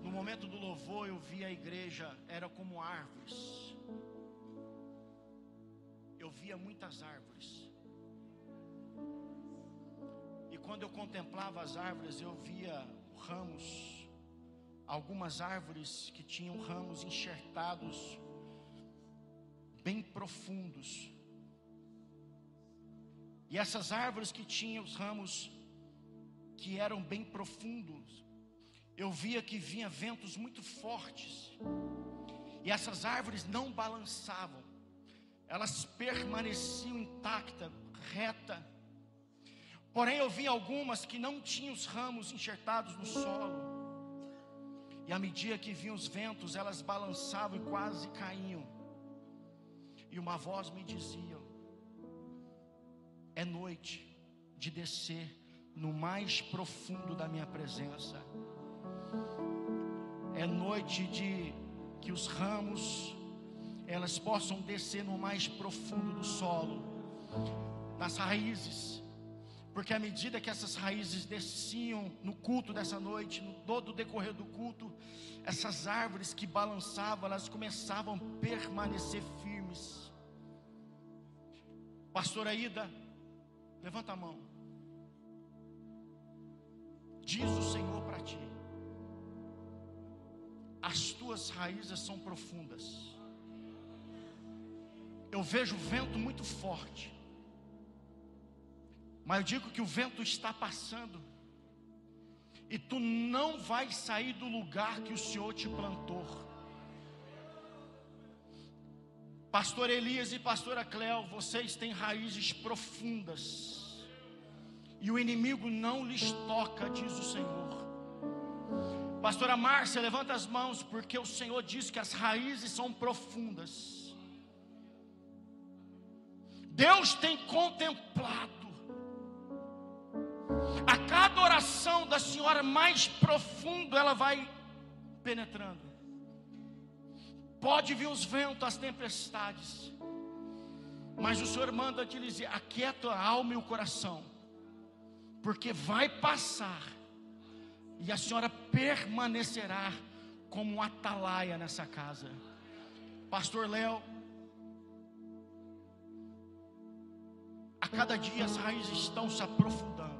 no momento do louvor eu vi a igreja, era como árvores. Eu via muitas árvores. E quando eu contemplava as árvores, eu via ramos. Algumas árvores que tinham ramos enxertados bem profundos. E essas árvores que tinham os ramos que eram bem profundos, eu via que vinha ventos muito fortes. E essas árvores não balançavam. Elas permaneciam intactas, reta. Porém eu vi algumas que não tinham os ramos enxertados no solo. E à medida que vinham os ventos, elas balançavam e quase caíam. E uma voz me dizia: é noite, de descer no mais profundo da minha presença. É noite de que os ramos, elas possam descer no mais profundo do solo, nas raízes, porque à medida que essas raízes desciam no culto dessa noite, no todo o decorrer do culto, essas árvores que balançavam, elas começavam a permanecer firmes. Pastora Ida, levanta a mão. Diz o Senhor para ti: as tuas raízes são profundas. Eu vejo o vento muito forte, mas eu digo que o vento está passando, e tu não vai sair do lugar que o Senhor te plantou. Pastor Elias e pastora Cléo, vocês têm raízes profundas, e o inimigo não lhes toca, diz o Senhor. Pastora Márcia, levanta as mãos, porque o Senhor diz que as raízes são profundas. Deus tem contemplado a cada oração da senhora mais profundo, ela vai penetrando. Pode vir os ventos, as tempestades, mas o Senhor manda te dizer: aquieta a alma e o coração, porque vai passar, e a senhora permanecerá como um atalaia nessa casa. Pastor Léo, a cada dia as raízes estão se aprofundando.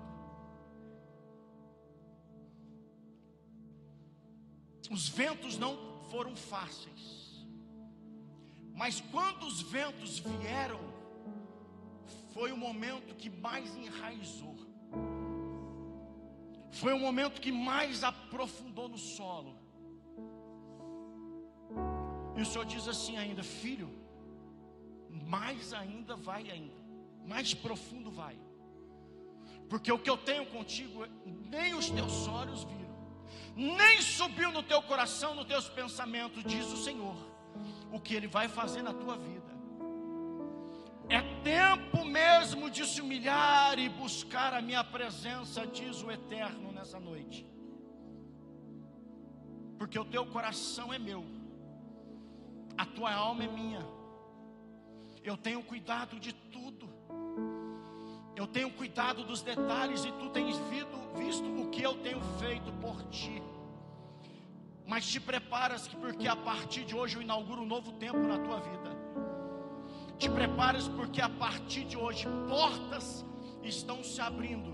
Os ventos não foram fáceis, mas quando os ventos vieram, foi o momento que mais enraizou, foi o momento que mais aprofundou no solo. E o Senhor diz assim ainda: filho, mais ainda vai ainda, mais profundo vai, porque o que eu tenho contigo nem os teus olhos viram, nem subiu no teu coração, nos teus pensamentos, diz o Senhor, o que Ele vai fazer na tua vida. É tempo mesmo de se humilhar e buscar a minha presença, diz o Eterno nessa noite, porque o teu coração é meu, a tua alma é minha. Eu tenho cuidado de tudo, eu tenho cuidado dos detalhes, e tu tens visto o que eu tenho feito por ti. Mas te preparas, porque a partir de hoje eu inauguro um novo tempo na tua vida. Te preparas, porque a partir de hoje portas estão se abrindo.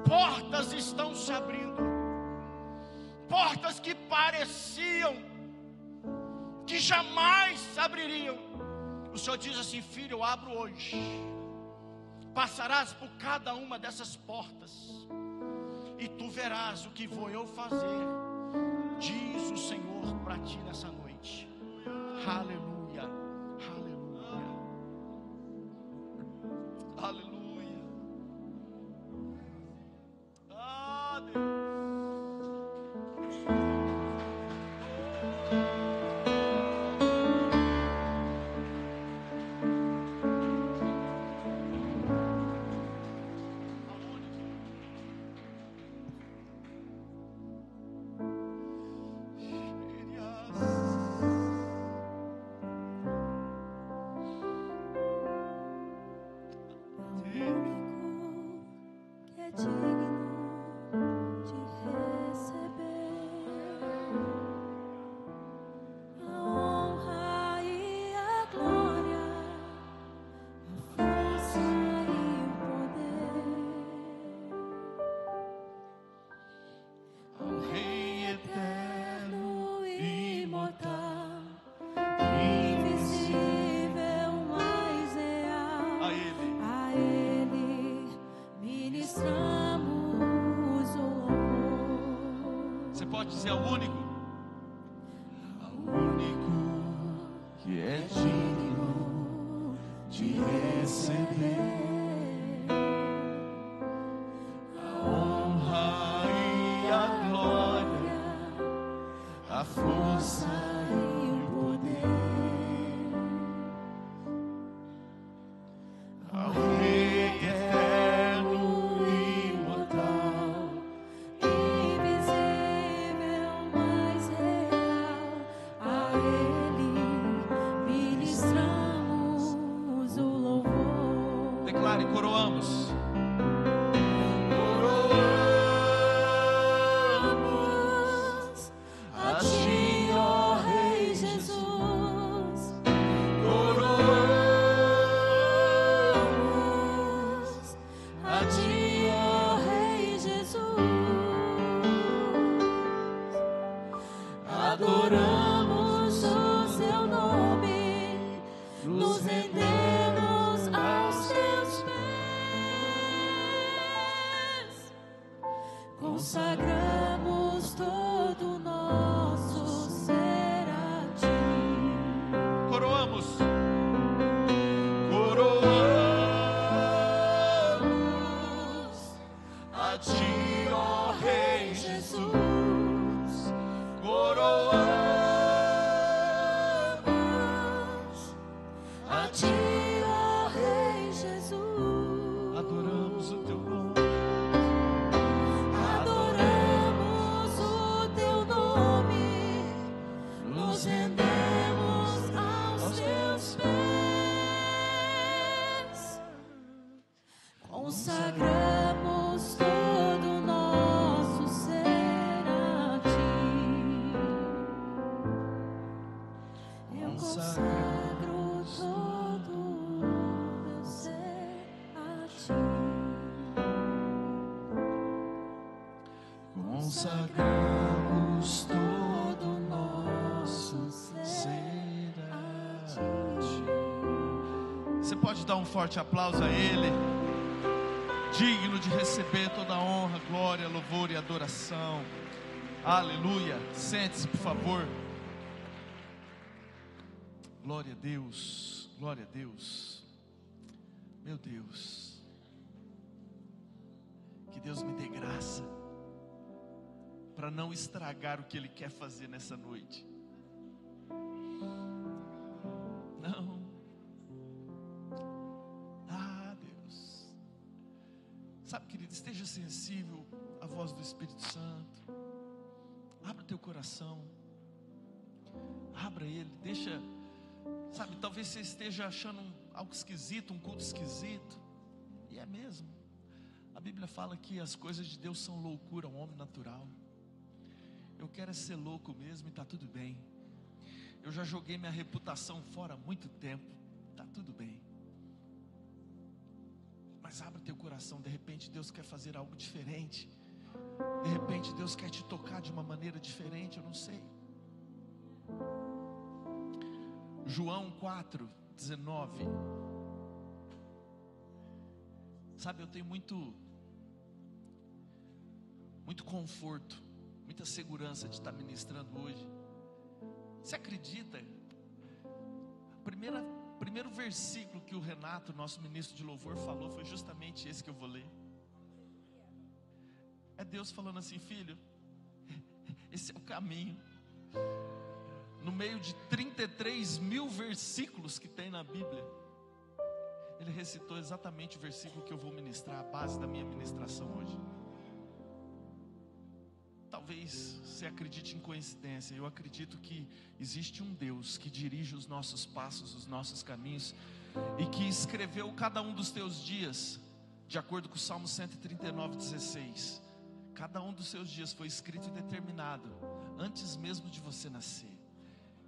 Portas estão se abrindo. Portas que pareciam que jamais se abririam. O Senhor diz assim: filho, eu abro hoje. Passarás por cada uma dessas portas, e tu verás o que vou eu fazer, diz o Senhor para ti nessa noite. Aleluia, aleluia, aleluia. Ah, Deus. Pode dizer: ao único que é digno de receber a honra e a glória, a força e o poder, ao Rei eterno adoramos o seu nome, nos rendemos aos teus pés, consagramos todo o nosso ser a ti. Coroamos. A ti, ó Rei Jesus, coroamos a ti, ó Rei Jesus. Adoramos o teu nome. Adoramos o teu nome, nos rendemos aos teus pés, consagramos todo o nosso ser a ti. Eu consagro todo o meu ser a ti. Consagramos todo o nosso ser a ti. Você pode dar um forte aplauso a Ele, digno de receber toda a honra, glória, louvor e adoração. Aleluia. Sente-se, por favor. Glória a Deus, glória a Deus. Meu Deus, que Deus me dê graça para não estragar o que Ele quer fazer nessa noite. Não. Ah, Deus. Sabe, querido, esteja sensível à voz do Espírito Santo. Abra o teu coração. Abra ele, deixa. Sabe, talvez você esteja achando algo esquisito, um culto esquisito. E é mesmo. A Bíblia fala que as coisas de Deus são loucura ao homem natural. Eu quero é ser louco mesmo e está tudo bem. Eu já joguei minha reputação fora há muito tempo. Está tudo bem. Mas abra teu coração. De repente Deus quer fazer algo diferente. De repente Deus quer te tocar de uma maneira diferente. Eu não sei. João 4:19. Sabe, eu tenho muito conforto, muita segurança de estar ministrando hoje. Você acredita? Primeiro versículo que o Renato, nosso ministro de louvor, falou foi justamente esse que eu vou ler. É Deus falando assim: filho, esse é o caminho. No meio de 33 mil versículos que tem na Bíblia, ele recitou exatamente o versículo que eu vou ministrar, a base da minha ministração hoje. Talvez você acredite em coincidência. Eu acredito que existe um Deus que dirige os nossos passos, os nossos caminhos, e que escreveu cada um dos teus dias, de acordo com o Salmo 139:16. Cada um dos seus dias foi escrito e determinado antes mesmo de você nascer.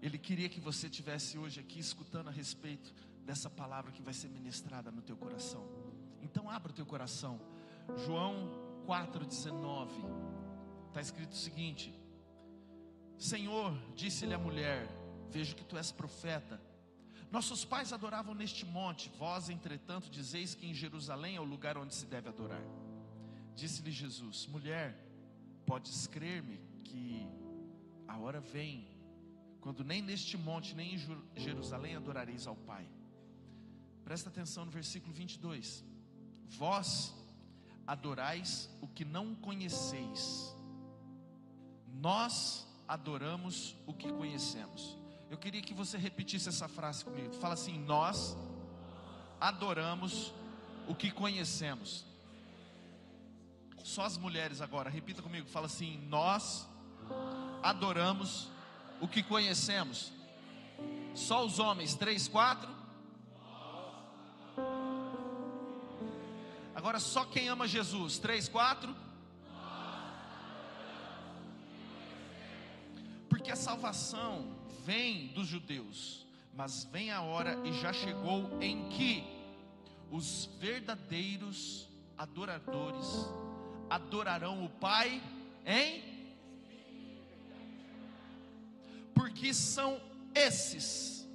Ele queria que você estivesse hoje aqui escutando a respeito dessa palavra que vai ser ministrada no teu coração. Então abra o teu coração. João 4:19. Está escrito o seguinte: Senhor, disse-lhe a mulher, vejo que tu és profeta. Nossos pais adoravam neste monte, vós entretanto dizeis que em Jerusalém é o lugar onde se deve adorar. Disse-lhe Jesus: mulher, podes crer-me que a hora vem, quando nem neste monte nem em Jerusalém adorareis ao Pai. Presta atenção no versículo 22. Vós adorais o que não conheceis, nós adoramos o que conhecemos. Eu queria que você repetisse essa frase comigo. Fala assim: nós adoramos o que conhecemos. Só as mulheres agora, repita comigo. Fala assim: nós adoramos o que conhecemos. Só os homens, 3, 4. Agora só quem ama Jesus, 3, 4. Porque a salvação vem dos judeus, mas vem a hora e já chegou em que os verdadeiros adoradores adorarão o Pai em... porque são esses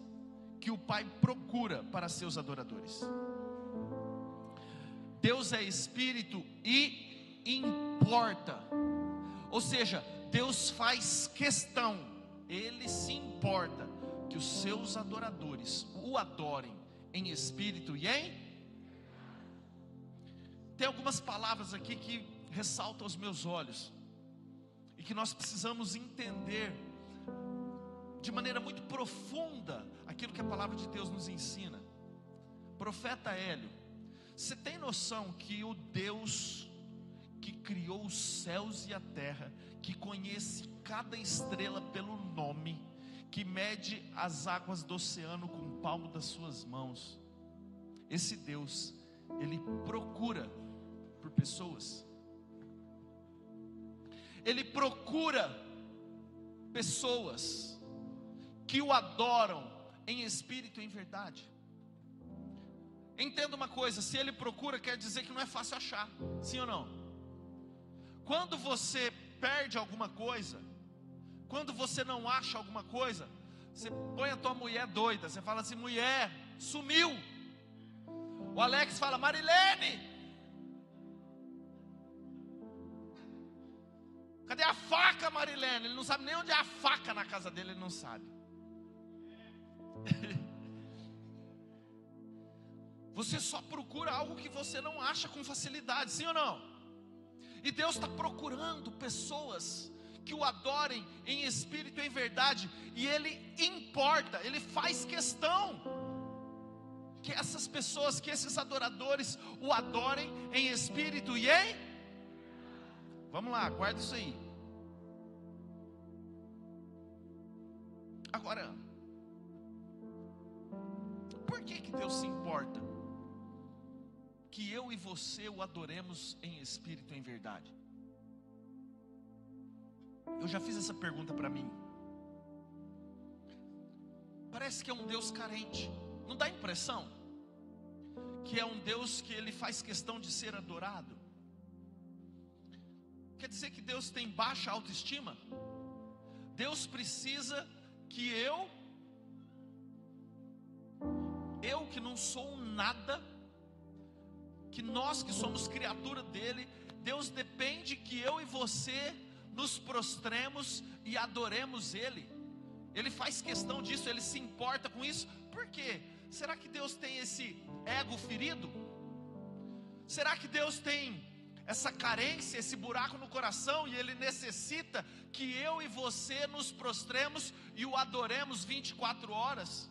que o Pai procura para seus adoradores. Deus é espírito e importa, ou seja, Deus faz questão, Ele se importa que os seus adoradores o adorem em espírito e em... Tem algumas palavras aqui que ressaltam aos meus olhos, e que nós precisamos entender de maneira muito profunda aquilo que a palavra de Deus nos ensina. Profeta Hélio, você tem noção que o Deus que criou os céus e a terra, que conhece cada estrela pelo nome, que mede as águas do oceano com o palmo das suas mãos, esse Deus, Ele procura por pessoas, Ele procura pessoas que o adoram em espírito e em verdade. Entenda uma coisa, se Ele procura, quer dizer que não é fácil achar, sim ou não? Quando você perde alguma coisa, quando você não acha alguma coisa, você põe a tua mulher doida, você fala assim: mulher, sumiu. O Alex fala: Marilene, cadê a faca, Marilene? Ele não sabe nem onde é a faca na casa dele, ele não sabe. Você só procura algo que você não acha com facilidade, sim ou não? E Deus está procurando pessoas que o adorem em espírito e em verdade, e Ele importa, Ele faz questão que essas pessoas, que esses adoradores o adorem em espírito e em... Vamos lá, guarda isso aí. Agora, por que Deus se importa que eu e você o adoremos em espírito e em verdade? Eu já fiz essa pergunta para mim. Parece que é um Deus carente. Não dá impressão que é um Deus que Ele faz questão de ser adorado? Quer dizer que Deus tem baixa autoestima? Deus precisa que eu que não sou um nada, que nós que somos criatura dele, Deus depende que eu e você nos prostremos e adoremos Ele? Ele faz questão disso, Ele se importa com isso. Por quê? Será que Deus tem esse ego ferido? Será que Deus tem essa carência, esse buraco no coração, e Ele necessita que eu e você nos prostremos e o adoremos 24 horas?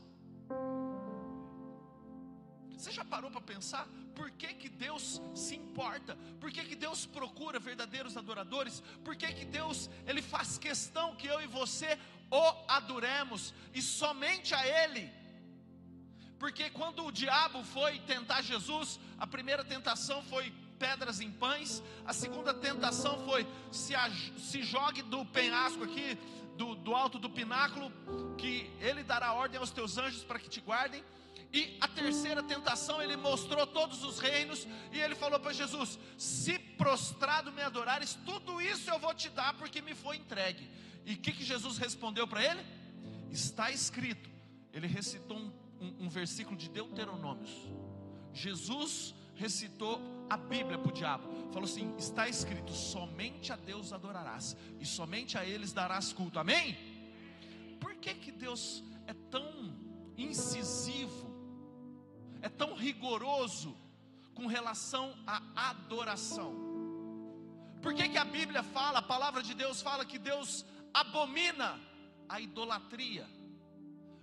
Você já parou para pensar? Por que Deus se importa? Por que Deus procura verdadeiros adoradores? Por que Deus, Ele faz questão que eu e você o adoremos, e somente a Ele? Porque quando o diabo foi tentar Jesus, a primeira tentação foi pedras em pães, a segunda tentação foi: se jogue do penhasco aqui, do alto do pináculo, que Ele dará ordem aos teus anjos para que te guardem. E a terceira tentação, Ele mostrou todos os reinos, e Ele falou para Jesus: se prostrado me adorares, tudo isso eu vou te dar, porque me foi entregue. E o que Jesus respondeu para ele? Está escrito. Ele recitou um versículo de Deuteronômios. Jesus recitou a Bíblia para o diabo, falou assim: está escrito, somente a Deus adorarás, e somente a eles darás culto. Amém? Por que Deus é tão incisivo, é tão rigoroso com relação à adoração? Por que a Bíblia fala, a palavra de Deus fala que Deus abomina a idolatria?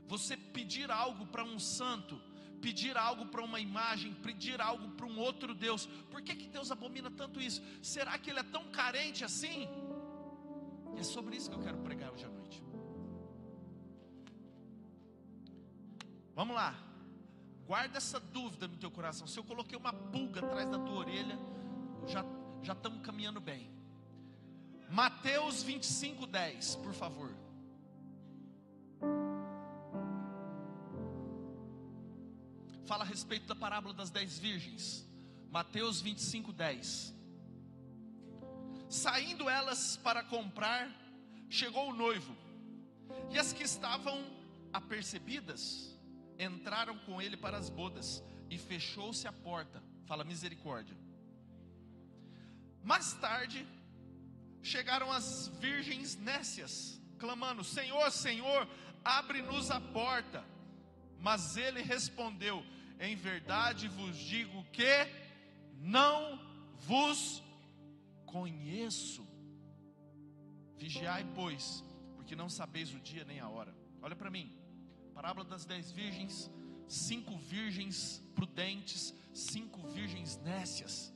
Você pedir algo para um santo, pedir algo para uma imagem, pedir algo para um outro Deus. Por que Deus abomina tanto isso? Será que Ele é tão carente assim? E é sobre isso que eu quero pregar hoje à noite. Vamos lá, guarda essa dúvida no teu coração. Se eu coloquei uma pulga atrás da tua orelha, já estamos caminhando bem. Mateus 25:10, por favor. Fala a respeito da parábola das 10 virgens. Mateus 25:10. Saindo elas para comprar, chegou o noivo. E as que estavam apercebidas entraram com ele para as bodas, e fechou-se a porta. Fala misericórdia. Mais tarde chegaram as virgens nécias, clamando: Senhor, Senhor, abre-nos a porta. Mas ele respondeu: em verdade vos digo que não vos conheço. Vigiai, pois, porque não sabeis o dia nem a hora. Olha para mim, parábola das 10 virgens, 5 virgens prudentes, 5 virgens nécias.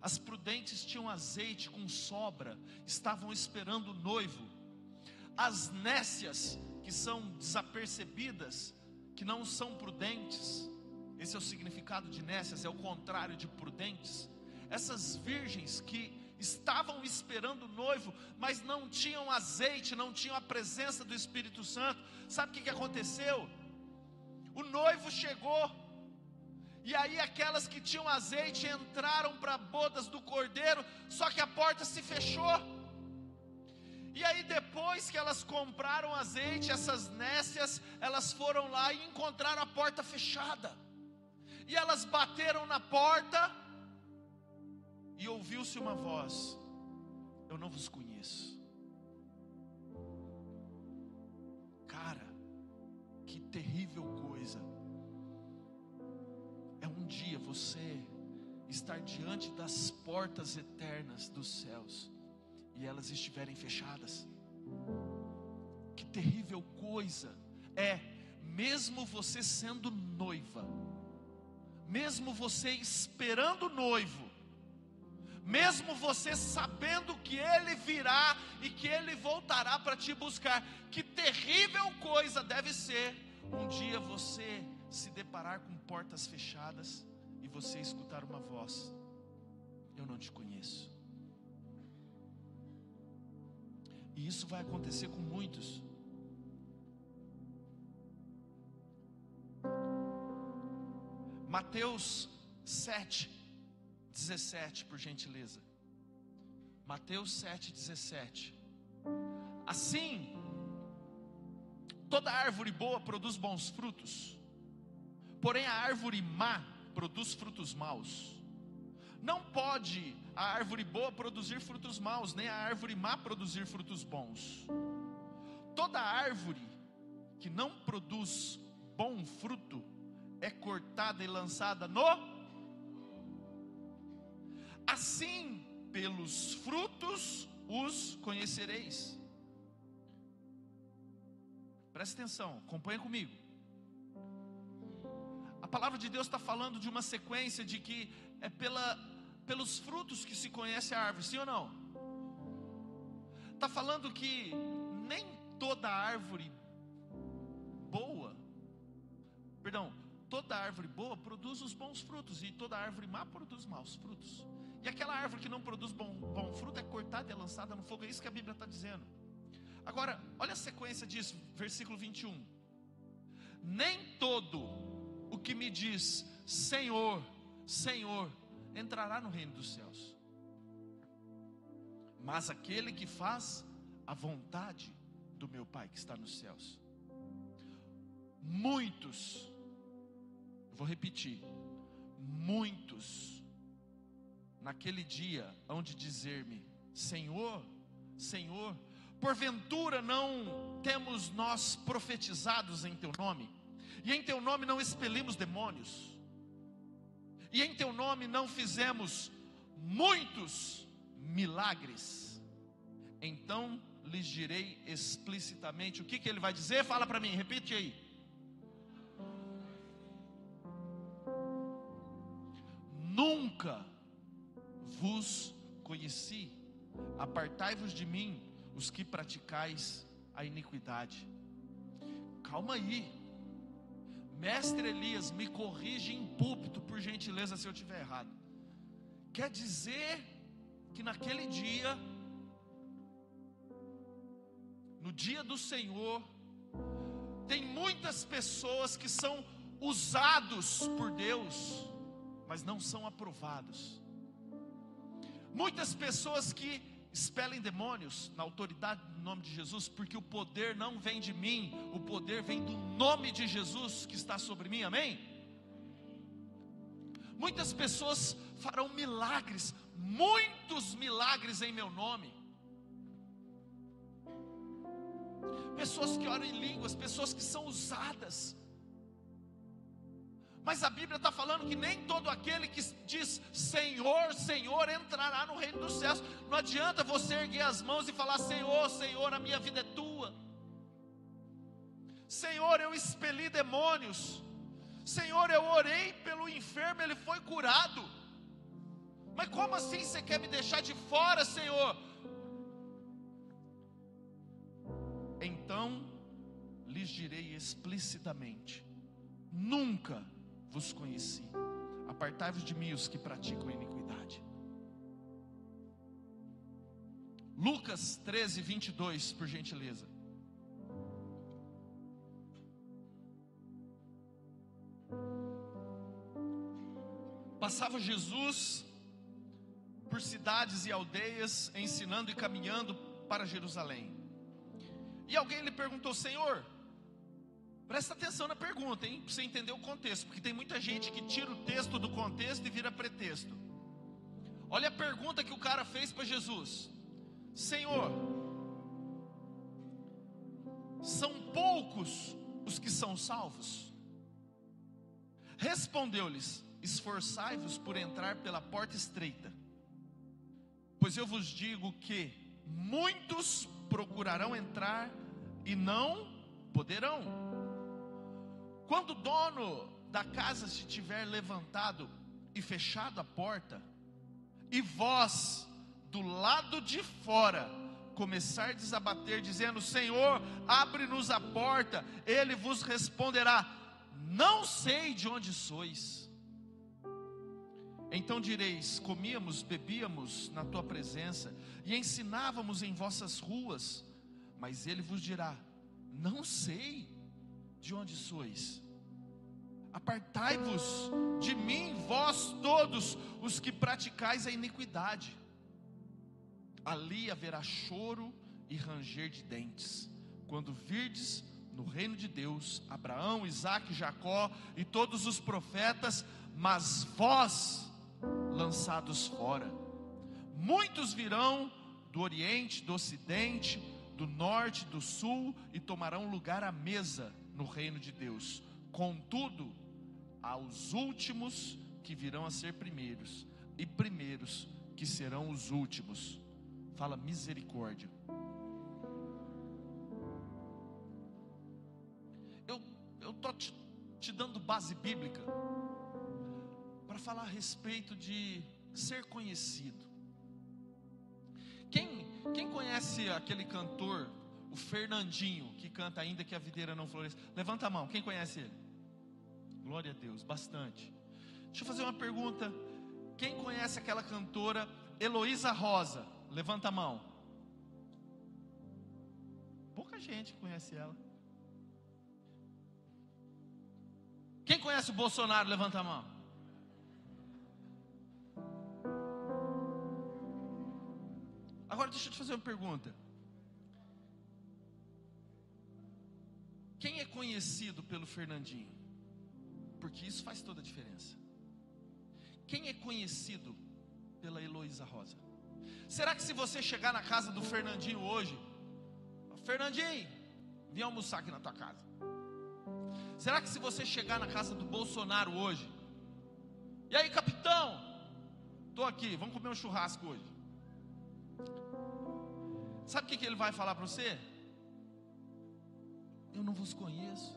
As prudentes tinham azeite com sobra, estavam esperando o noivo. As nécias, que são desapercebidas, que não são prudentes, esse é o significado de nécias, é o contrário de prudentes. Essas virgens que estavam esperando o noivo, mas não tinham azeite, não tinham a presença do Espírito Santo. Sabe o que aconteceu? O noivo chegou, e aí aquelas que tinham azeite entraram para bodas do cordeiro, só que a porta se fechou. E aí depois que elas compraram azeite, essas nécias, elas foram lá e encontraram a porta fechada. E elas bateram na porta, e ouviu-se uma voz: eu não vos conheço. Cara, que terrível coisa é um dia você estar diante das portas eternas dos céus e elas estiverem fechadas. Que terrível coisa é, mesmo você sendo noiva, mesmo você esperando o noivo, mesmo você sabendo que ele virá e que ele voltará para te buscar, que terrível coisa deve ser um dia você se deparar com portas fechadas e você escutar uma voz: eu não te conheço. E isso vai acontecer com muitos. Mateus 7:17, por gentileza. Mateus 7:17. Assim, toda árvore boa produz bons frutos, porém a árvore má produz frutos maus. Não pode a árvore boa produzir frutos maus, nem a árvore má produzir frutos bons. Toda árvore que não produz bom fruto é cortada e lançada no... Assim, pelos frutos os conhecereis. Presta atenção, acompanha comigo. A palavra de Deus está falando de uma sequência de que é pelos frutos que se conhece a árvore, sim ou não? Está falando que nem toda árvore boa, toda árvore boa produz os bons frutos, e toda árvore má produz maus frutos. E aquela árvore que não produz bom fruto é cortada e é lançada no fogo. É isso que a Bíblia está dizendo. Agora, olha a sequência disso, versículo 21. Nem todo o que me diz Senhor, Senhor, entrará no reino dos céus, mas aquele que faz a vontade do meu Pai que está nos céus. Muitos, vou repetir, muitos naquele dia hão de dizer-me: Senhor, Senhor, porventura não temos nós profetizados em teu nome, e em teu nome não expelimos demônios, e em teu nome não fizemos muitos milagres? Então lhes direi explicitamente. O que ele vai dizer? Fala para mim, repite aí. Nunca vos conheci, apartai-vos de mim, os que praticais a iniquidade. Calma aí, mestre Elias, me corrige em púlpito, por gentileza, se eu estiver errado. Quer dizer que naquele dia, no dia do Senhor, tem muitas pessoas que são usados por Deus, mas não são aprovados. Muitas pessoas que expelem demônios na autoridade do nome de Jesus, porque o poder não vem de mim, o poder vem do nome de Jesus que está sobre mim, amém? Muitas pessoas farão milagres, muitos milagres em meu nome. Pessoas que oram em línguas, pessoas que são usadas. Mas a Bíblia está falando que nem todo aquele que diz Senhor, Senhor entrará no reino dos céus. Não adianta você erguer as mãos e falar Senhor, Senhor, a minha vida é tua. Senhor, eu expeli demônios. Senhor, eu orei pelo enfermo, ele foi curado. Mas como assim você quer me deixar de fora, Senhor? Então lhes direi explicitamente: nunca vos conheci, apartai-vos de mim os que praticam iniquidade. Lucas 13, 22, por gentileza. Passava Jesus por cidades e aldeias, ensinando e caminhando para Jerusalém. E alguém lhe perguntou: Senhor, presta atenção na pergunta, hein, para você entender o contexto, porque tem muita gente que tira o texto do contexto e vira pretexto. Olha a pergunta que o cara fez para Jesus: Senhor, são poucos os que são salvos? Respondeu-lhes: esforçai-vos por entrar pela porta estreita, pois eu vos digo que muitos procurarão entrar e não poderão. Quando o dono da casa se tiver levantado e fechado a porta, e vós do lado de fora começardes a bater, dizendo: Senhor, abre-nos a porta, ele vos responderá: não sei de onde sois. Então direis: comíamos, bebíamos na tua presença e ensinávamos em vossas ruas. Mas ele vos dirá: não sei de onde sois. Apartai-vos de mim, vós todos os que praticais a iniquidade. Ali haverá choro e ranger de dentes, quando virdes no reino de Deus Abraão, Isaque, Jacó e todos os profetas, mas vós lançados fora. Muitos virão do oriente, do ocidente, do norte, do sul, e tomarão lugar à mesa no reino de Deus. Contudo, aos últimos que virão a ser primeiros, e primeiros que serão os últimos. Fala misericórdia. Eu estou te dando base bíblica para falar a respeito de ser conhecido. Quem conhece aquele cantor, o Fernandinho, que canta Ainda que a Videira Não Floresça? Levanta a mão, quem conhece ele? Glória a Deus, bastante. Deixa eu fazer uma pergunta: quem conhece aquela cantora Heloísa Rosa? Levanta a mão. Pouca gente conhece ela. Quem conhece o Bolsonaro? Levanta a mão. Agora deixa eu te fazer uma pergunta: quem é conhecido pelo Fernandinho? Porque isso faz toda a diferença. Quem é conhecido pela Heloísa Rosa? Será que se você chegar na casa do Fernandinho hoje: Fernandinho, vim almoçar aqui na tua casa. Será que se você chegar na casa do Bolsonaro hoje: e aí, capitão, estou aqui, vamos comer um churrasco hoje? Sabe o que ele vai falar para você? Eu não vos conheço.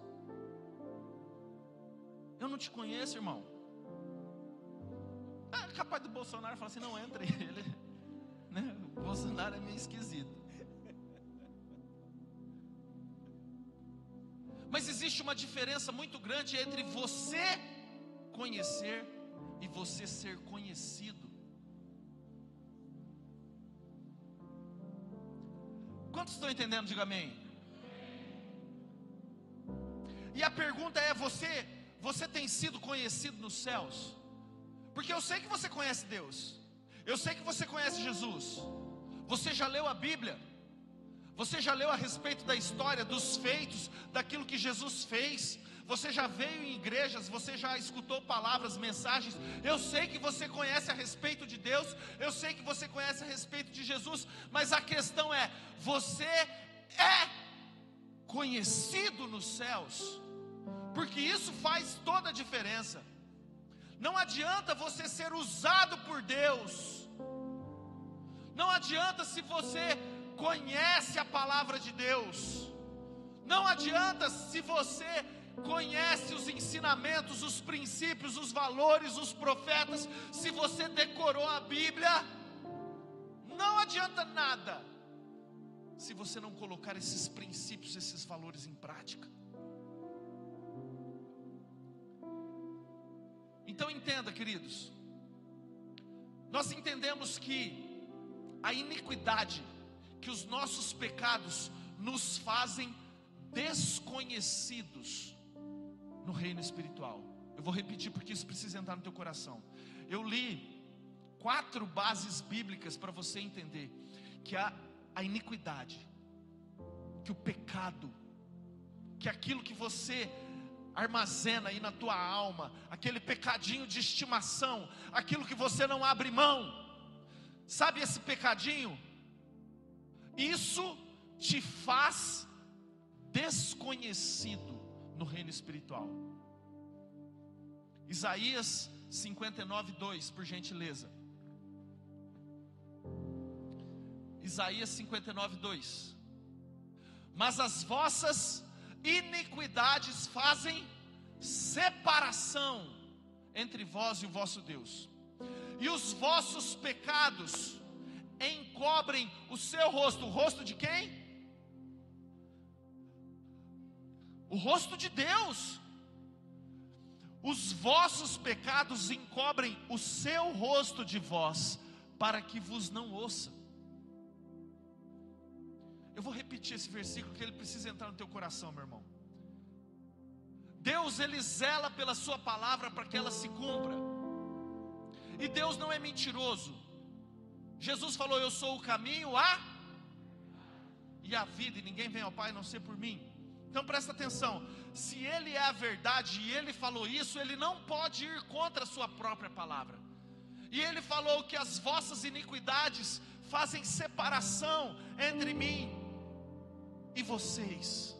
Eu não te conheço, irmão. É capaz do Bolsonaro falar assim: não, entra ele, né? O Bolsonaro é meio esquisito. Mas existe uma diferença muito grande entre você conhecer e você ser conhecido. Quantos estão entendendo? Diga amém. E a pergunta é: você tem sido conhecido nos céus? Porque eu sei que você conhece Deus, eu sei que você conhece Jesus, Você já leu a Bíblia? Você já leu a respeito da história, dos feitos, daquilo que Jesus fez? Você já veio em igrejas, você já escutou palavras, mensagens? Eu sei que você conhece a respeito de Deus, eu sei que você conhece a respeito de Jesus, mas a questão é, você é conhecido nos céus? Porque isso faz toda a diferença. Não adianta você ser usado por Deus, não adianta se você conhece a palavra de Deus, não adianta se você conhece os ensinamentos, os princípios, os valores, os profetas, se você decorou a Bíblia, não adianta nada se você não colocar esses princípios, esses valores em prática. Então entenda, queridos, nós entendemos que a iniquidade, que os nossos pecados nos fazem desconhecidos no reino espiritual. Eu vou repetir porque isso precisa entrar no teu coração. Eu li 4 bases bíblicas para você entender que a iniquidade, que o pecado, que aquilo que você armazena aí na tua alma, aquele pecadinho de estimação, aquilo que você não abre mão, sabe esse pecadinho? Isso te faz desconhecido no reino espiritual. Isaías 59:2, por gentileza. Isaías 59:2. Mas as vossas iniquidades fazem separação entre vós e o vosso Deus, e os vossos pecados encobrem o seu rosto. O rosto de quem? O rosto de Deus. Os vossos pecados encobrem o seu rosto de vós, para que vos não ouça. Eu vou repetir esse versículo, que ele precisa entrar no teu coração, meu irmão. Deus, Ele zela pela sua palavra para que ela se cumpra. E Deus não é mentiroso. Jesus falou: eu sou o caminho, e a vida, e ninguém vem ao Pai a não ser por mim. Então presta atenção, se Ele é a verdade e Ele falou isso, Ele não pode ir contra a sua própria palavra. E Ele falou que as vossas iniquidades fazem separação entre mim e vocês.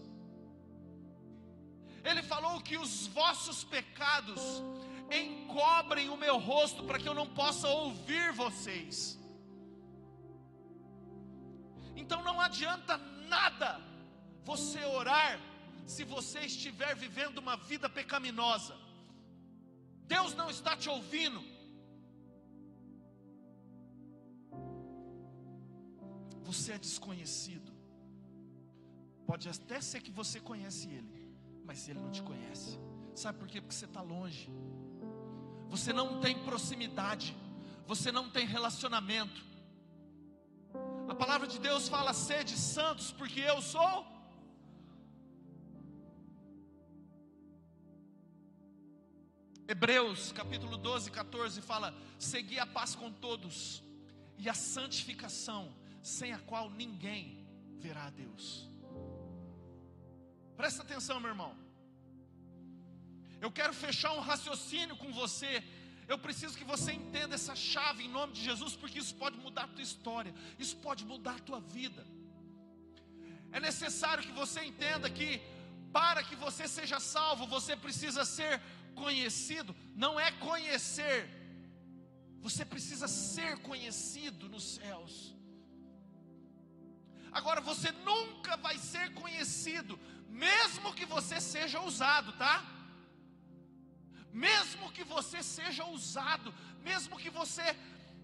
Ele falou que os vossos pecados encobrem o meu rosto para que eu não possa ouvir vocês. Então não adianta nada você orar se você estiver vivendo uma vida pecaminosa. Deus não está te ouvindo. Você é desconhecido. Pode até ser que você conhece Ele, mas Ele não te conhece. Sabe por quê? Porque você está longe. Você não tem proximidade. Você não tem relacionamento. A palavra de Deus fala: sede santos, porque eu sou. Hebreus capítulo 12, 14 fala: segui a paz com todos e a santificação, sem a qual ninguém verá a Deus. Presta atenção, meu irmão. Eu quero fechar um raciocínio com você. Eu preciso que você entenda essa chave em nome de Jesus, porque isso pode mudar a tua história, isso pode mudar a tua vida. É necessário que você entenda que para que você seja salvo, você precisa ser conhecido. Não é conhecer, você precisa ser conhecido nos céus. Agora, você nunca vai ser conhecido, mesmo que você seja usado, tá? Mesmo que você seja usado, mesmo que você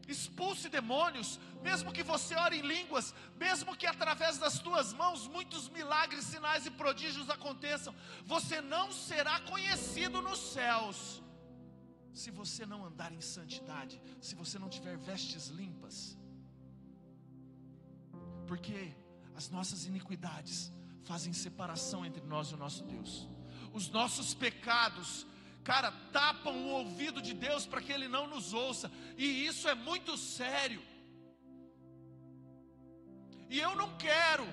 expulse demônios, mesmo que você ore em línguas, mesmo que através das tuas mãos muitos milagres, sinais e prodígios aconteçam, você não será conhecido nos céus, se você não andar em santidade, se você não tiver vestes limpas. Porque as nossas iniquidades fazem separação entre nós e o nosso Deus. Os nossos pecados, cara, tapam o ouvido de Deus para que Ele não nos ouça. E isso é muito sério. E eu não quero,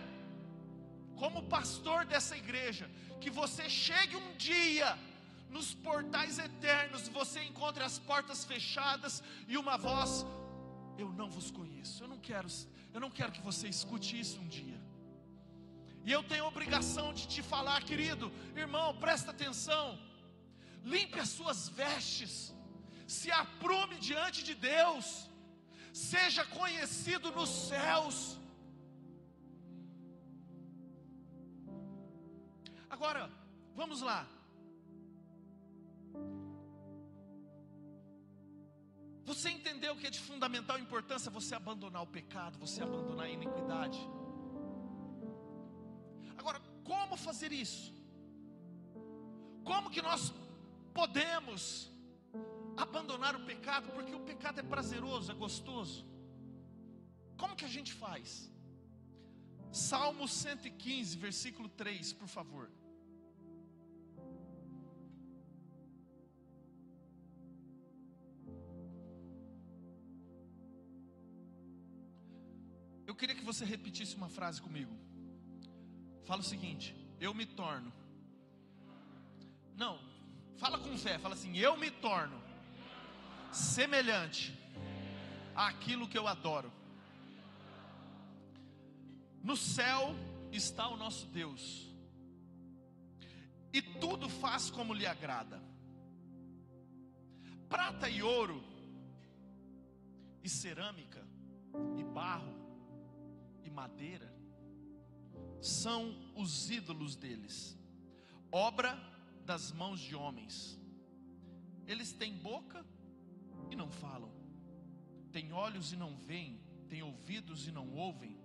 como pastor dessa igreja, que você chegue um dia nos portais eternos, você encontre as portas fechadas e uma voz: eu não vos conheço. Eu não quero que você escute isso um dia. E eu tenho a obrigação de te falar, querido irmão, presta atenção. Limpe as suas vestes, se aprume diante de Deus, seja conhecido nos céus. Agora, vamos lá. Você entendeu que é de fundamental importância você abandonar o pecado, você abandonar a iniquidade. Agora, como fazer isso? Como que nós podemos abandonar o pecado? Porque o pecado é prazeroso, é gostoso. Como que a gente faz? Salmo 115, versículo 3, por favor. Eu queria que você repetisse uma frase comigo. Fala o seguinte: eu me torno. Não, fala com fé, fala assim: eu me torno semelhante àquilo que eu adoro. No céu está o nosso Deus, e tudo faz como lhe agrada. Prata e ouro, e cerâmica, e barro, e madeira, são os ídolos deles, obra das mãos de homens. Eles têm boca e não falam, têm olhos e não veem, têm ouvidos e não ouvem,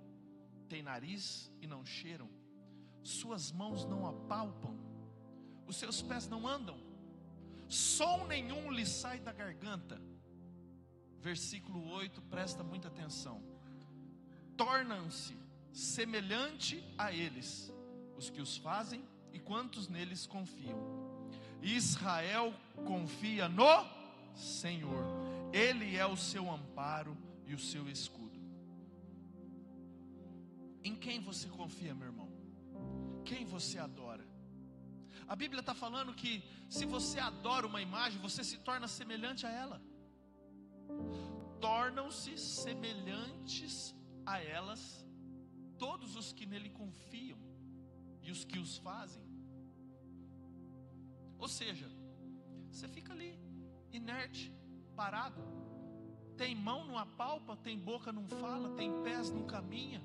têm nariz e não cheiram, suas mãos não apalpam, os seus pés não andam, som nenhum lhe sai da garganta. Versículo 8, presta muita atenção. Tornam-se semelhante a eles os que os fazem e quantos neles confiam. Israel confia no Senhor, Ele é o seu amparo e o seu escudo. Em quem você confia, meu irmão? Quem você adora? A Bíblia está falando que se você adora uma imagem, você se torna semelhante a ela. Tornam-se semelhantes a elas todos os que nele confiam e os que os fazem. Ou seja, você fica ali, inerte, parado. Tem mão, não apalpa, tem boca, não fala, tem pés, não caminha.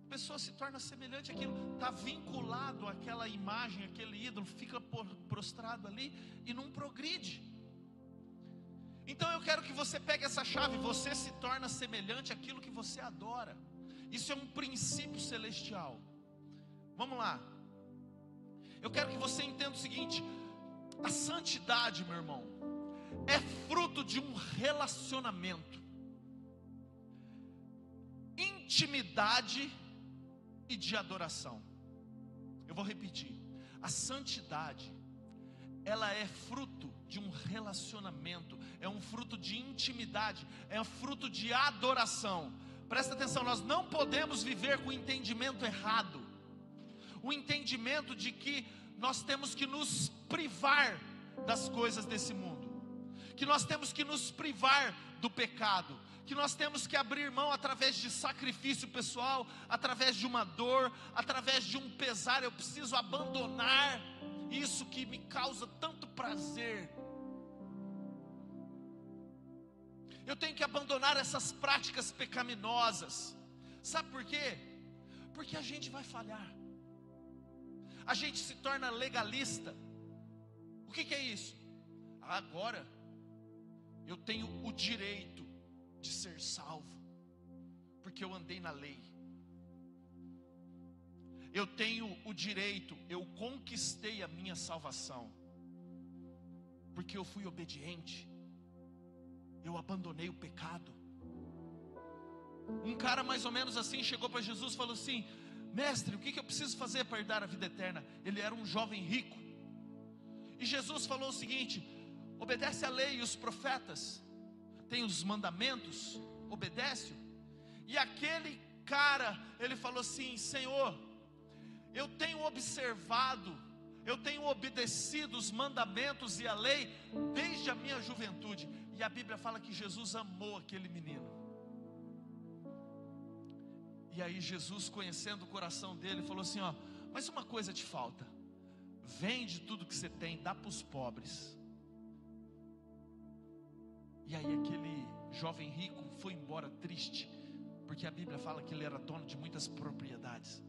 A pessoa se torna semelhante àquilo, está vinculado àquela imagem, àquele ídolo, fica prostrado ali e não progride. Então eu quero que você pegue essa chave, você se torna semelhante àquilo que você adora. Isso é um princípio celestial. Vamos lá. Eu quero que você entenda o seguinte: a santidade, meu irmão, é fruto de um relacionamento, intimidade e de adoração. Eu vou repetir. A santidade, ela é fruto de um relacionamento, é um fruto de intimidade, é um fruto de adoração. Presta atenção, nós não podemos viver com o entendimento errado, o entendimento de que nós temos que nos privar das coisas desse mundo, que nós temos que nos privar do pecado, que nós temos que abrir mão através de sacrifício pessoal, através de uma dor, através de um pesar. Eu preciso abandonar isso que me causa tanto prazer. Eu tenho que abandonar essas práticas pecaminosas. Sabe por quê? Porque a gente vai falhar. A gente se torna legalista. O que é isso? Agora eu tenho o direito de ser salvo, porque eu andei na lei. Eu tenho o direito, eu conquistei a minha salvação, porque eu fui obediente, eu abandonei o pecado. Um cara mais ou menos assim chegou para Jesus e falou assim: mestre, o que eu preciso fazer para herdar a vida eterna? Ele era um jovem rico, e Jesus falou o seguinte: obedece a lei e os profetas, tem os mandamentos, obedece. E aquele cara, ele falou assim: Senhor, eu tenho observado, eu tenho obedecido os mandamentos e a lei desde a minha juventude. E a Bíblia fala que Jesus amou aquele menino. E aí Jesus, conhecendo o coração dele, falou assim: ó, mas uma coisa te falta. Vende tudo que você tem, dá para os pobres. E aí aquele jovem rico foi embora triste, porque a Bíblia fala que ele era dono de muitas propriedades.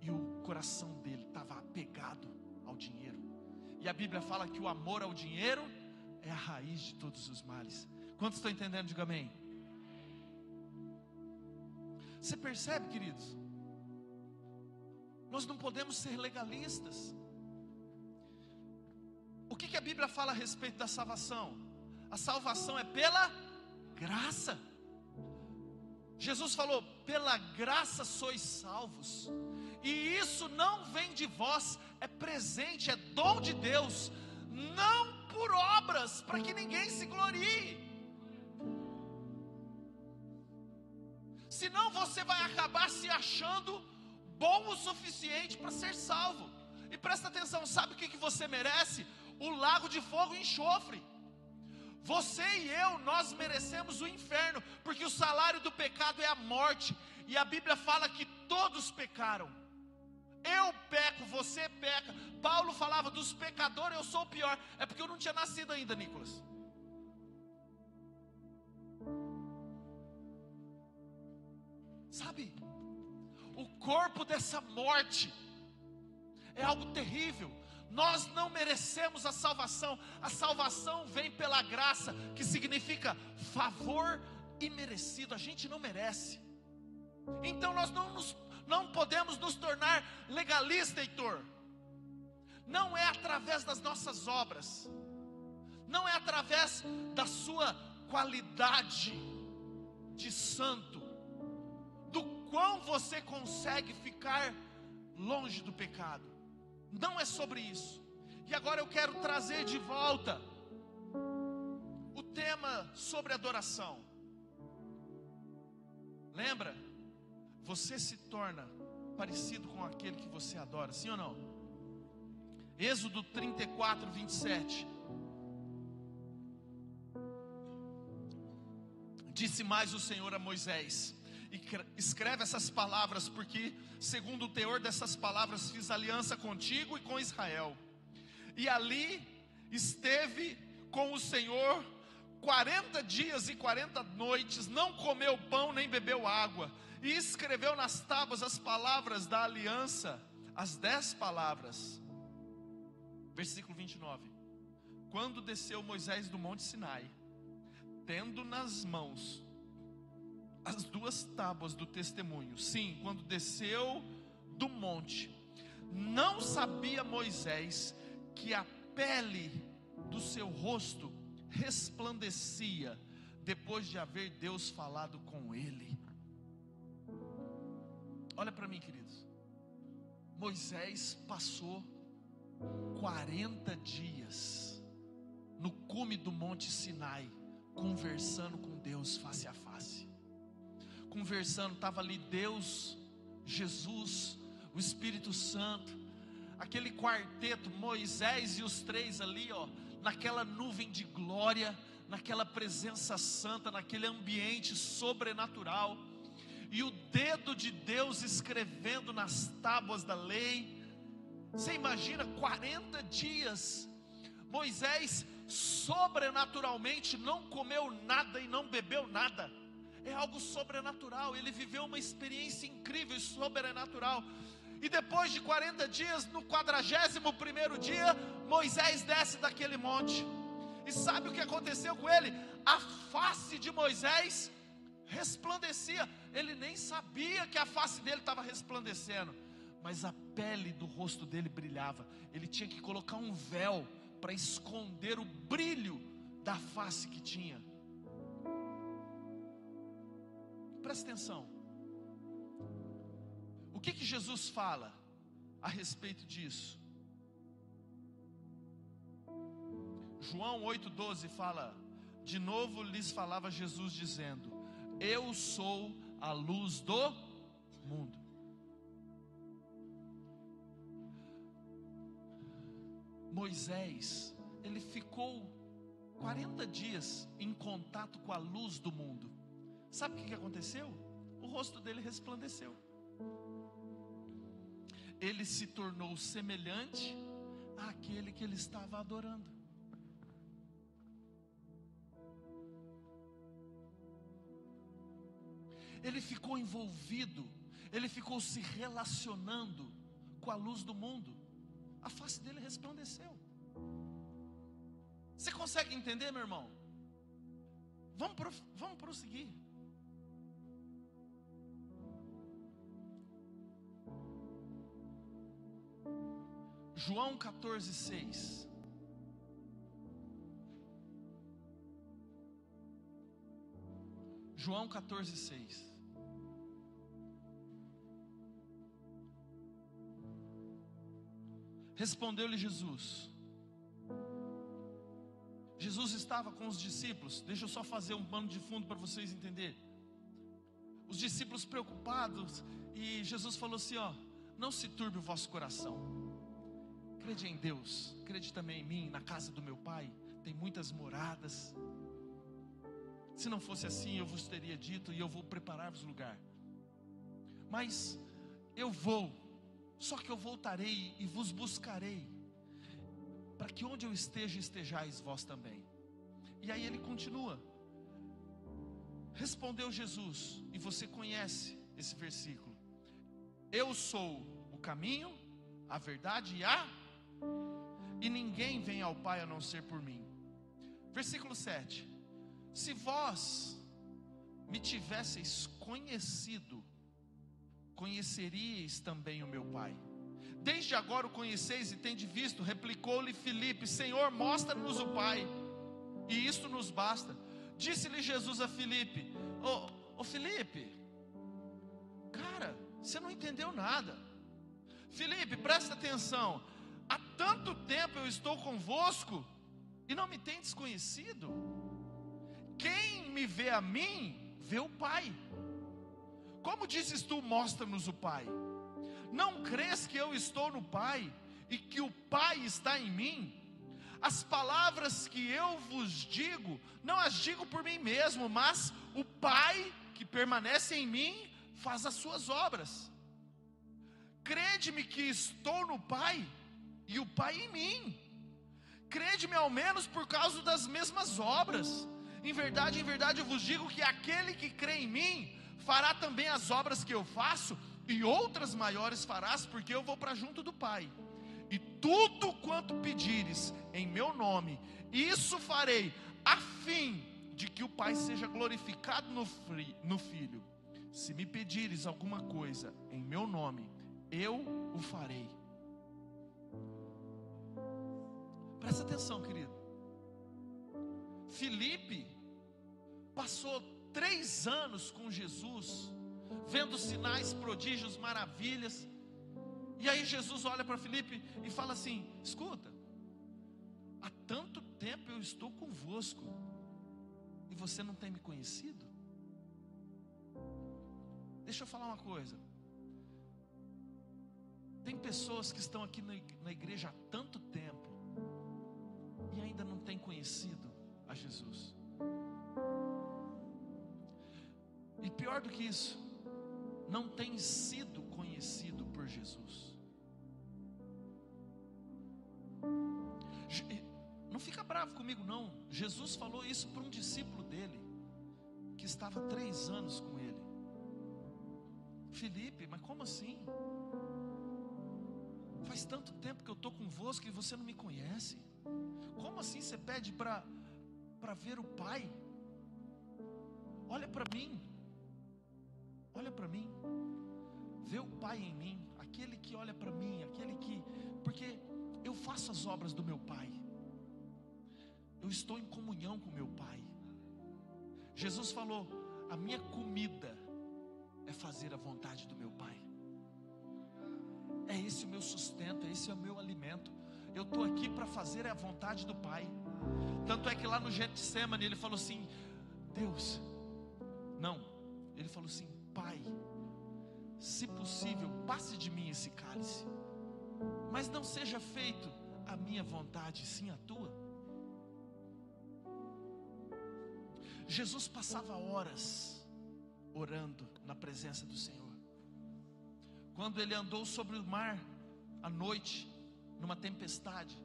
E o coração dele estava apegado ao dinheiro. E a Bíblia fala que o amor ao dinheiro é a raiz de todos os males. Quantos estão entendendo? Diga amém. Você percebe, queridos? Nós não podemos ser legalistas. O que a Bíblia fala a respeito da salvação? A salvação é pela graça. Jesus falou: pela graça sois salvos. E isso não vem de vós, é presente, é dom de Deus, não por obras, para que ninguém se glorie. Senão você vai acabar se achando bom o suficiente para ser salvo. E presta atenção, sabe o que você merece? O lago de fogo e enxofre. Você e eu, nós merecemos o inferno, porque o salário do pecado é a morte. E a Bíblia fala que todos pecaram. Eu peco, você peca. Paulo falava dos pecadores, eu sou o pior. É porque eu não tinha nascido ainda, Nicolas. Sabe, o corpo dessa morte é algo terrível. Nós não merecemos a salvação. A salvação vem pela graça, que significa favor imerecido. A gente não merece. Então nós não podemos nos tornar legalistas, Heitor. Não é através das nossas obras, não é através da sua qualidade de santo, do quão você consegue ficar longe do pecado. Não é sobre isso. E agora eu quero trazer de volta o tema sobre adoração. Lembra? Você se torna parecido com aquele que você adora, sim ou não? Êxodo 34, 27. Disse mais o Senhor a Moisés: escreve essas palavras, porque segundo o teor dessas palavras fiz aliança contigo e com Israel. E ali esteve com o Senhor 40 dias e 40 noites, não comeu pão nem bebeu água. E escreveu nas tábuas as palavras da aliança, as 10 palavras. Versículo 29. Quando desceu Moisés do monte Sinai, tendo nas mãos as 2 tábuas do testemunho. Sim, quando desceu do monte, não sabia Moisés que a pele do seu rosto resplandecia, depois de haver Deus falado com ele. Olha para mim, queridos. Moisés passou 40 dias no cume do monte Sinai, conversando com Deus face a face. Conversando, estava ali Deus, Jesus, o Espírito Santo, aquele quarteto, Moisés e os 3 ali, ó, naquela nuvem de glória, naquela presença santa, naquele ambiente sobrenatural. E o dedo de Deus escrevendo nas tábuas da lei. Você imagina 40 dias, Moisés sobrenaturalmente não comeu nada e não bebeu nada. É algo sobrenatural, ele viveu uma experiência incrível e sobrenatural. E depois de 40 dias, no 41º dia, Moisés desce daquele monte. E sabe o que aconteceu com ele? A face de Moisés resplandecia. Ele nem sabia que a face dele estava resplandecendo, mas a pele do rosto dele brilhava. Ele tinha que colocar um véu para esconder o brilho da face que tinha. Presta atenção. O que Jesus fala a respeito disso? João 8,12 fala: de novo lhes falava Jesus dizendo: eu sou a luz do mundo. Moisés, ele ficou 40 dias em contato com a luz do mundo. Sabe o que aconteceu? O rosto dele resplandeceu. Ele se tornou semelhante àquele que ele estava adorando. Ele ficou envolvido, ele ficou se relacionando com a luz do mundo. A face dele resplandeceu. Você consegue entender, meu irmão? Vamos prosseguir. João 14:6. João 14:6. Respondeu-lhe Jesus. Jesus estava com os discípulos. Deixa eu só fazer um pano de fundo para vocês entenderem. Os discípulos preocupados, e Jesus falou assim: ó, não se turbe o vosso coração. Crede em Deus, crede também em mim. Na casa do meu Pai tem muitas moradas. Se não fosse assim, eu vos teria dito, e eu vou preparar-vos lugar. Mas eu vou, só que eu voltarei e vos buscarei, para que onde eu esteja, estejais vós também. E aí ele continua. Respondeu Jesus, e você conhece esse versículo: eu sou o caminho, a verdade e ninguém vem ao Pai a não ser por mim. Versículo 7. Se vós me tivesseis conhecido, conheceríeis também o meu Pai. Desde agora o conheceis e tendes visto. Replicou-lhe Filipe: Senhor, mostra-nos o Pai, e isto nos basta. Disse-lhe Jesus a Filipe: Ô Filipe, cara, você não entendeu nada. Filipe, presta atenção. Há tanto tempo eu estou convosco e não me tendes conhecido. Quem me vê a mim, vê o Pai. Como dizes tu, mostra-nos o Pai? Não crês que eu estou no Pai e que o Pai está em mim? As palavras que eu vos digo, não as digo por mim mesmo, mas o Pai que permanece em mim faz as suas obras. Crede-me que estou no Pai e o Pai em mim. Crede-me ao menos por causa das mesmas obras. Em verdade eu vos digo que aquele que crê em mim fará também as obras que eu faço, e outras maiores farás, porque eu vou para junto do Pai. E tudo quanto pedires em meu nome, isso farei, a fim de que o Pai seja glorificado no Filho. Se me pedires alguma coisa em meu nome, eu o farei. Presta atenção, querido. Filipe passou 3 anos com Jesus, vendo sinais, prodígios, maravilhas. E aí Jesus olha para Filipe e fala assim: escuta, há tanto tempo eu estou convosco e você não tem me conhecido? Deixa eu falar uma coisa. Tem pessoas que estão aqui na igreja há tanto tempo e ainda não têm conhecido a Jesus. E pior do que isso, não tem sido conhecido por Jesus. Não fica bravo comigo não. Jesus falou isso para um discípulo dele, que estava 3 anos com ele. Filipe, mas como assim? Faz tanto tempo que eu estou convosco e você não me conhece. Como assim você pede para ver o Pai? Olha para mim. Olha para mim. Vê o Pai em mim. Aquele que olha para mim, aquele que... Porque eu faço as obras do meu Pai. Eu estou em comunhão com meu Pai. Jesus falou: a minha comida é fazer a vontade do meu Pai. É esse o meu sustento, esse é o meu alimento. Eu estou aqui para fazer a vontade do Pai. Tanto é que lá no Getsemane ele falou assim: Deus, não, ele falou assim: Pai, se possível, passe de mim esse cálice, mas não seja feito a minha vontade, sim a tua. Jesus passava horas orando na presença do Senhor. Quando ele andou sobre o mar à noite, numa tempestade,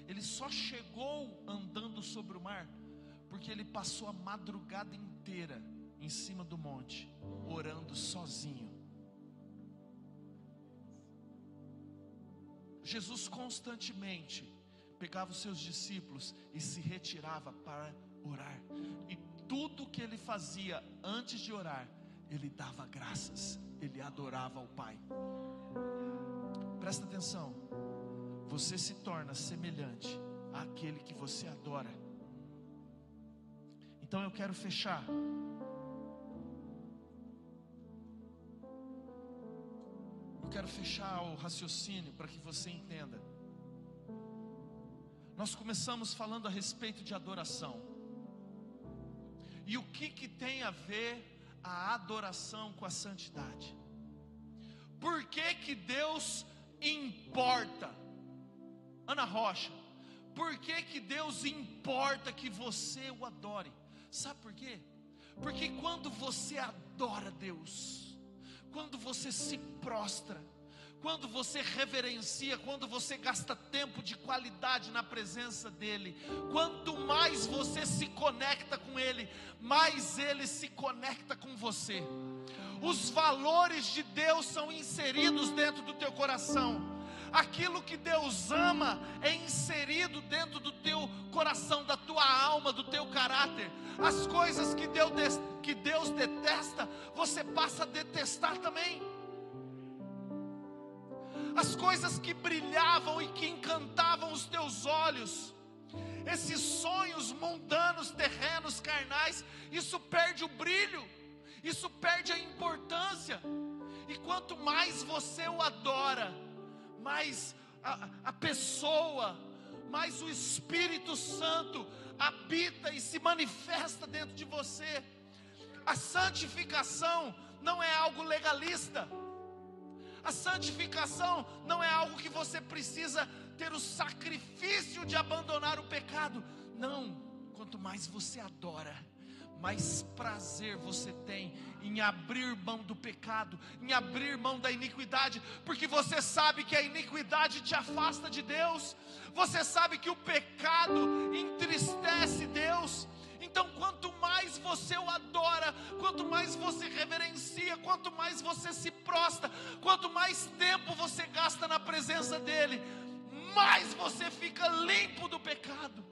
ele só chegou andando sobre o mar porque ele passou a madrugada inteira em cima do monte, orando sozinho. Jesus constantemente pegava os seus discípulos e se retirava para orar. E tudo que ele fazia antes de orar, ele dava graças, ele adorava ao Pai. Presta atenção, você se torna semelhante àquele que você adora. Então eu quero fechar. Eu quero fechar o raciocínio para que você entenda. Nós começamos falando a respeito de adoração. E o que tem a ver a adoração com a santidade? Por que Deus importa? Ana Rocha, por que Deus importa que você o adore? Sabe por quê? Porque quando você adora Deus, quando você se prostra, quando você reverencia, quando você gasta tempo de qualidade na presença dEle, quanto mais você se conecta com Ele, mais Ele se conecta com você. Os valores de Deus são inseridos dentro do teu coração. Aquilo que Deus ama é inserido dentro do teu coração, da tua alma, do teu caráter. As coisas que Deus detesta, você passa a detestar também. As coisas que brilhavam e que encantavam os teus olhos, esses sonhos mundanos, terrenos, carnais, isso perde o brilho, isso perde a importância. E quanto mais você o adora, mais a pessoa, mais o Espírito Santo habita e se manifesta dentro de você. A santificação não é algo legalista. A santificação não é algo que você precisa ter o sacrifício de abandonar o pecado. Não, quanto mais você adora, mais prazer você tem em abrir mão do pecado, em abrir mão da iniquidade, porque você sabe que a iniquidade te afasta de Deus, você sabe que o pecado entristece Deus. Então quanto mais você o adora, quanto mais você reverencia, quanto mais você se prostra, quanto mais tempo você gasta na presença dEle, mais você fica limpo do pecado.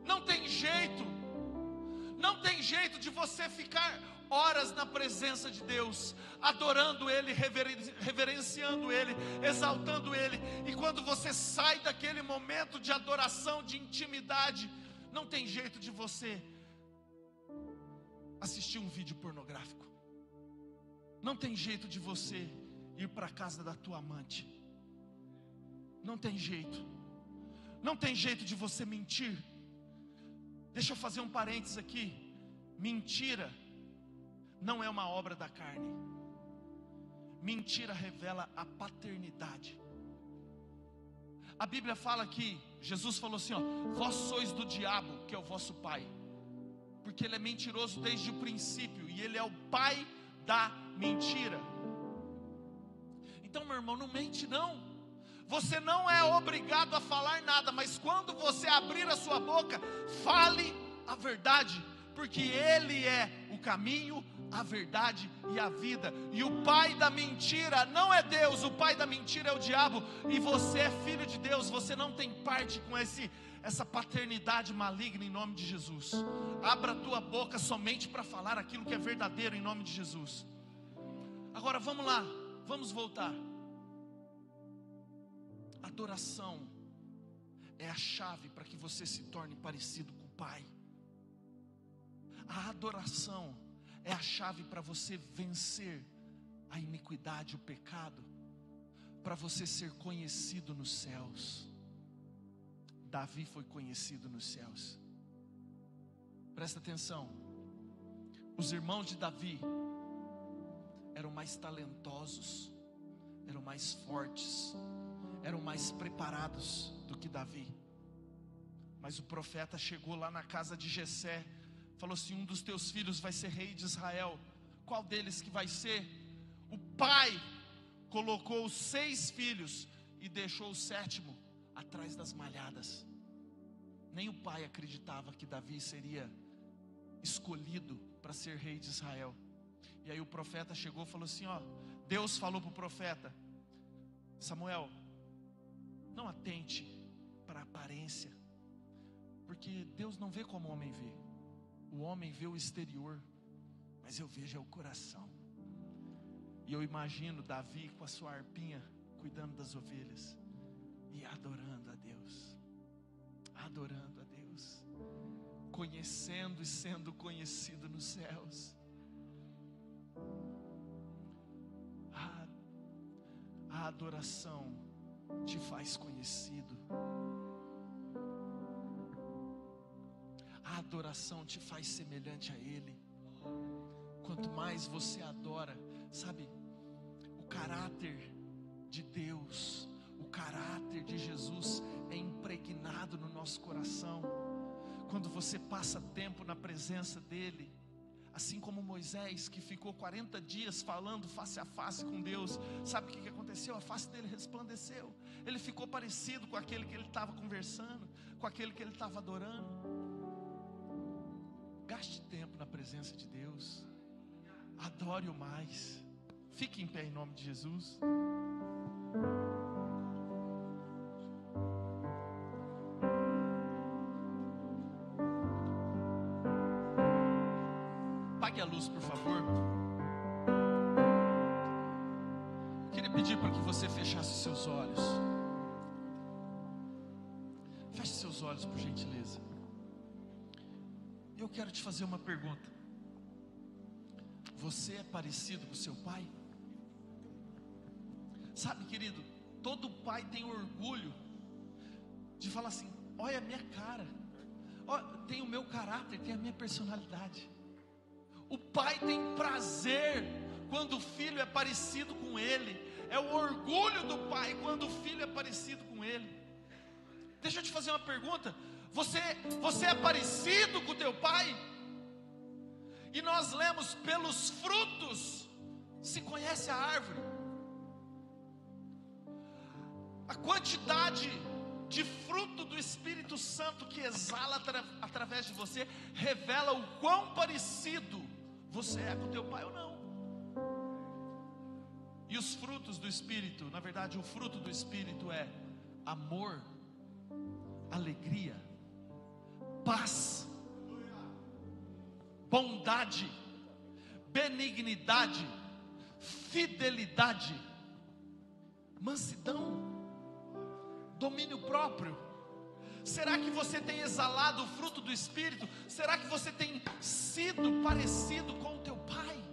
Não tem jeito de você ficar horas na presença de Deus, adorando Ele, reverenciando Ele, exaltando Ele, e quando você sai daquele momento de adoração, de intimidade, não tem jeito de você assistir um vídeo pornográfico, não tem jeito de você ir para a casa da tua amante, não tem jeito de você mentir. Deixa eu fazer um parênteses aqui. Mentira não é uma obra da carne. Mentira revela a paternidade. A Bíblia fala que Jesus falou assim, vós sois do diabo, que é o vosso pai, porque ele é mentiroso desde o princípio, e ele é o pai da mentira. Então, meu irmão, não mente não. Você não é obrigado a falar nada, mas quando você abrir a sua boca, fale a verdade, porque Ele é o caminho, a verdade e a vida. E o pai da mentira não é Deus, o pai da mentira é o diabo. E você é filho de Deus, você não tem parte com essa paternidade maligna em nome de Jesus. Abra a tua boca somente para falar aquilo que é verdadeiro em nome de Jesus. Agora vamos lá, vamos voltar. Adoração é a chave para que você se torne parecido com o Pai. A adoração é a chave para você vencer a iniquidade, o pecado, para você ser conhecido nos céus. Davi foi conhecido nos céus. Presta atenção, os irmãos de Davi eram mais talentosos, eram mais fortes, eram mais preparados do que Davi. Mas o profeta chegou lá na casa de Jessé, falou assim: um dos teus filhos vai ser rei de Israel. Qual deles que vai ser? O pai colocou os 6 filhos e deixou o 7º atrás das malhadas. Nem o pai acreditava que Davi seria escolhido para ser rei de Israel. E aí o profeta chegou e falou assim: ó, Deus falou para o profeta: Samuel, não atente para a aparência, porque Deus não vê como o homem vê. O homem vê o exterior, mas eu vejo é o coração. E eu imagino Davi com a sua harpinha, cuidando das ovelhas e adorando a Deus, adorando a Deus, conhecendo e sendo conhecido nos céus. A adoração te faz conhecido. A adoração te faz semelhante a Ele. Quanto mais você adora, sabe, o caráter de Deus, o caráter de Jesus é impregnado no nosso coração. Quando você passa tempo na presença dEle, assim como Moisés, que ficou 40 dias falando face a face com Deus, sabe o que aconteceu? A face dele resplandeceu. Ele ficou parecido com aquele que ele estava conversando, com aquele que ele estava adorando. Gaste tempo na presença de Deus, adore-o mais. Fique em pé em nome de Jesus. Apague a luz, por favor. Eu queria pedir para que você fechasse os seus olhos. Feche seus olhos, por gentileza. Eu quero te fazer uma pergunta. Você é parecido com seu pai? Sabe, querido, todo pai tem orgulho de falar assim: olha a minha cara, tem o meu caráter, tem a minha personalidade. O pai tem prazer quando o filho é parecido com ele. É o orgulho do pai quando o filho é parecido com ele. Deixa eu te fazer uma pergunta. Você é parecido com o teu pai? E nós lemos: pelos frutos se conhece a árvore. A quantidade de fruto do Espírito Santo que exala através de você revela o quão parecido você é com o teu pai ou não. E os frutos do Espírito, na verdade o fruto do Espírito é amor, alegria, paz, bondade, benignidade, fidelidade, mansidão, domínio próprio. Será que você tem exalado o fruto do Espírito? Será que você tem sido parecido com o teu pai?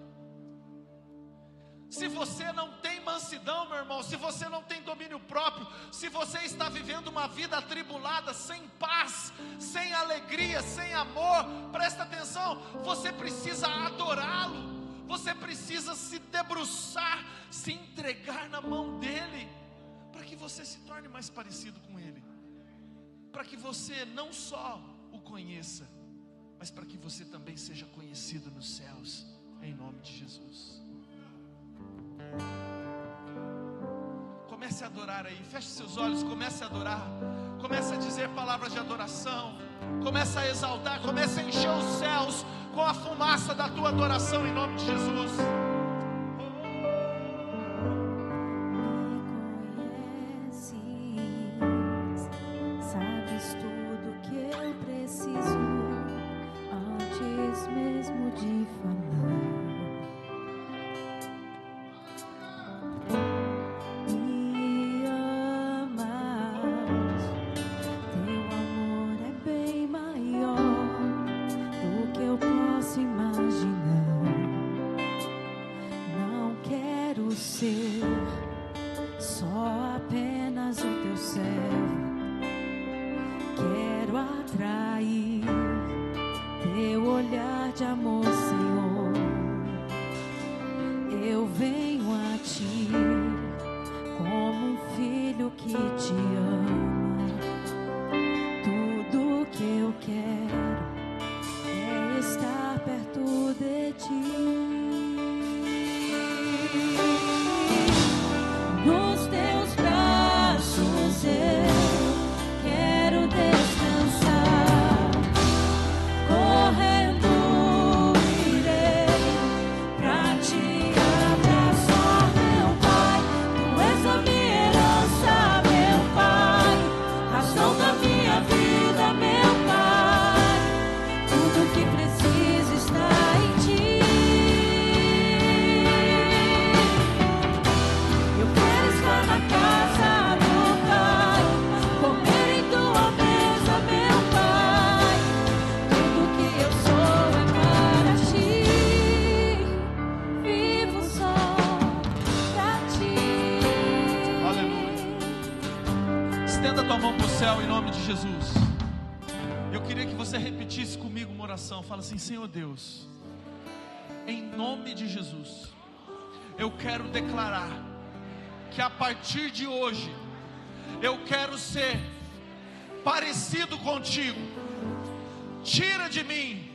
Se você não tem mansidão, meu irmão, se você não tem domínio próprio, se você está vivendo uma vida atribulada, sem paz, sem alegria, sem amor, presta atenção, você precisa adorá-lo, você precisa se debruçar, se entregar na mão dele, para que você se torne mais parecido com ele, para que você não só o conheça, mas para que você também seja conhecido nos céus, em nome de Jesus. Comece a adorar aí, feche seus olhos, comece a adorar, comece a dizer palavras de adoração, comece a exaltar, comece a encher os céus com a fumaça da tua adoração, em nome de Jesus. Sabes tudo que eu preciso antes mesmo de falar. Me amas, teu amor é bem maior do que eu posso imaginar. Não quero ser só apenas o teu servo. de amor, Senhor. Eu venho a Ti como um filho que Te ama. Tudo que eu quero é estar perto de Ti. Nos Teus braços eu quero descansar. Correndo irei pra Te abraçar, meu Pai. Tu és a minha herança, meu Pai, razão da minha vida, meu Pai. Tudo que preciso está em Ti. Eu quero estar na casa do Pai, comer em Tua mesa, meu Pai. Tudo que eu sou é para Ti, vivo só pra Ti. Aleluia. Estenda tua mão para o céu em nome de Jesus. Eu queria que você repetisse comigo uma oração. Fala assim: Senhor Deus, em nome de Jesus, eu quero declarar que a partir de hoje eu quero ser parecido contigo. Tira de mim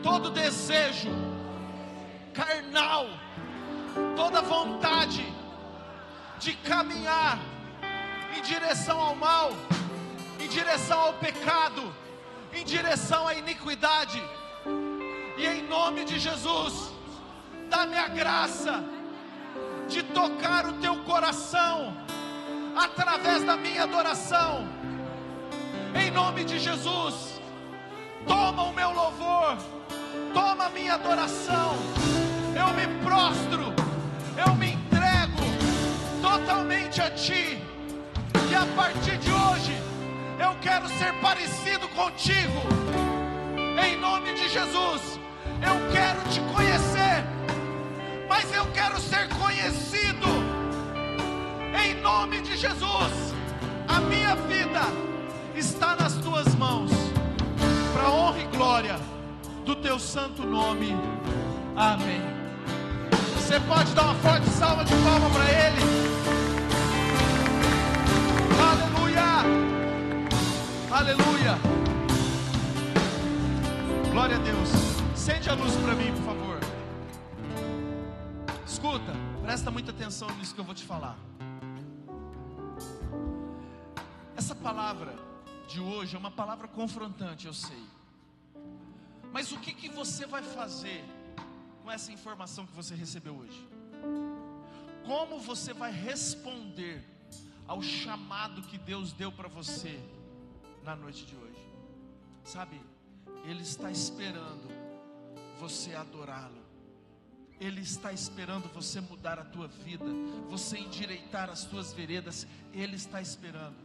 todo desejo carnal, toda vontade de caminhar em direção ao mal, em direção ao pecado, em direção à iniquidade. E em nome de Jesus, dá-me a graça de tocar o Teu coração através da minha adoração. Em nome de Jesus, toma o meu louvor, toma a minha adoração. Eu me prostro, eu me entrego totalmente a Ti. E a partir de hoje eu quero ser parecido contigo. Em nome de Jesus, eu quero Te conhecer, mas eu quero ser conhecido. Em nome de Jesus, a minha vida está nas Tuas mãos, para honra e glória do Teu santo nome. Amém. Você pode dar uma forte salva de palmas para Ele. Aleluia, aleluia, glória a Deus. Acende a luz para mim, por favor. Escuta, presta muita atenção nisso que eu vou te falar. Essa palavra de hoje é uma palavra confrontante, eu sei. Mas o que você vai fazer com essa informação que você recebeu hoje? Como você vai responder ao chamado que Deus deu para você na noite de hoje? Sabe, Ele está esperando você adorá-lo. Ele está esperando você mudar a tua vida, você endireitar as tuas veredas. Ele está esperando.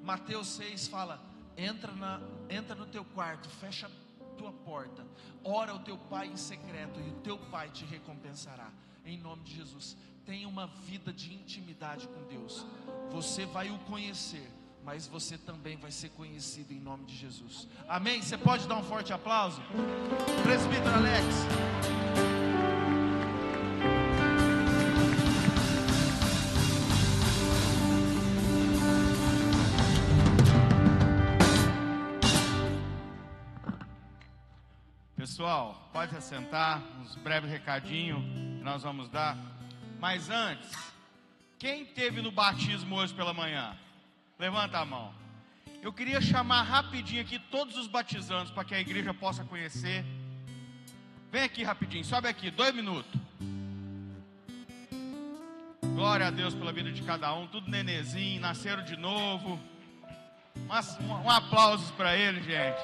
Mateus 6 fala: entra no teu quarto, fecha a tua porta, ora ao teu pai em secreto, e o teu pai te recompensará. Em nome de Jesus, tenha uma vida de intimidade com Deus. Você vai o conhecer, mas você também vai ser conhecido em nome de Jesus. Amém? Você pode dar um forte aplauso? Presbítero Alex. Pessoal, pode assentar, uns breves recadinhos que nós vamos dar. Mas antes, quem esteve no batismo hoje pela manhã? Levanta a mão. Eu queria chamar rapidinho aqui todos os batizandos, para que a igreja possa conhecer. Vem aqui rapidinho, sobe aqui, 2 minutos. Glória a Deus pela vida de cada um, tudo nenezinho, nasceram de novo. Um aplauso para eles, gente.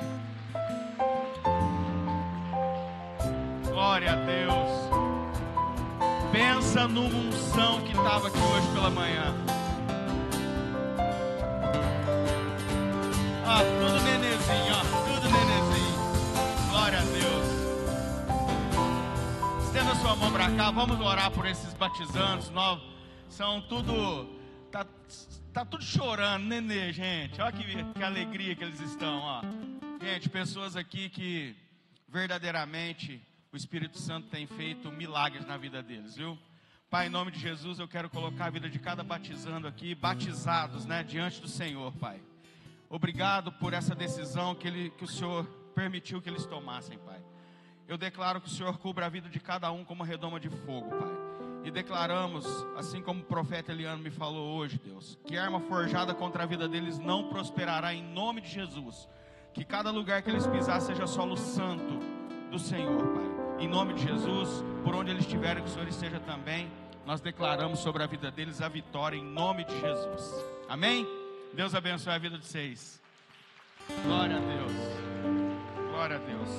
Glória a Deus. Pensa numa unção que estava aqui hoje pela manhã. Tudo nenezinho, tudo nenezinho. Glória a Deus. Estenda sua mão para cá, vamos orar por esses batizandos novos. São tudo, tá tudo chorando, nenê, gente. Olha que alegria que eles estão, ó. Gente, pessoas aqui que verdadeiramente o Espírito Santo tem feito milagres na vida deles, viu? Pai, em nome de Jesus, eu quero colocar a vida de cada batizando aqui, batizados, né, diante do Senhor, Pai. Obrigado por essa decisão que o Senhor permitiu que eles tomassem, Pai. Eu declaro que o Senhor cubra a vida de cada um como uma redoma de fogo, Pai. E declaramos, assim como o profeta Eliano me falou hoje, Deus, que a arma forjada contra a vida deles não prosperará em nome de Jesus. Que cada lugar que eles pisar seja solo santo do Senhor, Pai. Em nome de Jesus, por onde eles estiverem, que o Senhor esteja também. Nós declaramos sobre a vida deles a vitória em nome de Jesus. Amém? Deus abençoe a vida de vocês. Glória a Deus. Glória a Deus.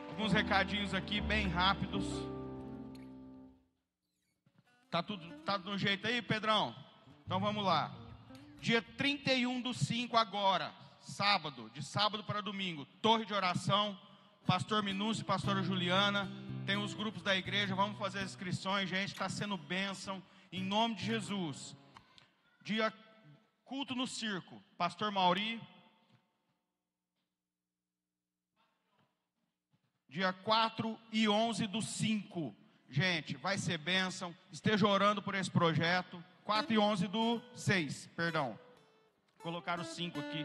Alguns recadinhos aqui bem rápidos. Tá no jeito aí, Pedrão? Então vamos lá. Dia 31/5 agora, sábado, de sábado para domingo, torre de oração, pastor Minúcio, pastora Juliana, tem os grupos da igreja, vamos fazer as inscrições, gente, está sendo bênção, em nome de Jesus. Dia culto no circo, pastor Mauri. Dia 4 e 11/5, gente, vai ser bênção, esteja orando por esse projeto. 4 e 11/6, perdão, colocaram 5 aqui.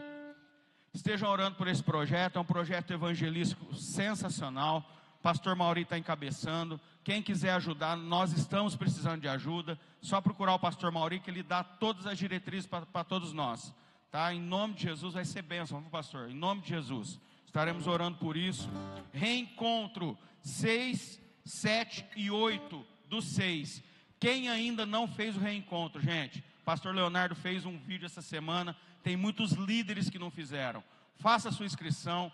Estejam orando por esse projeto, é um projeto evangelístico sensacional. Pastor Mauri está encabeçando. Quem quiser ajudar, nós estamos precisando de ajuda. Só procurar o pastor Mauri, que ele dá todas as diretrizes para todos nós. Tá? Em nome de Jesus vai ser bênção, viu, pastor? Em nome de Jesus. Estaremos orando por isso. Reencontro 6, 7 e 8/6. Quem ainda não fez o reencontro, gente? Pastor Leonardo fez um vídeo essa semana. Tem muitos líderes que não fizeram. Faça a sua inscrição.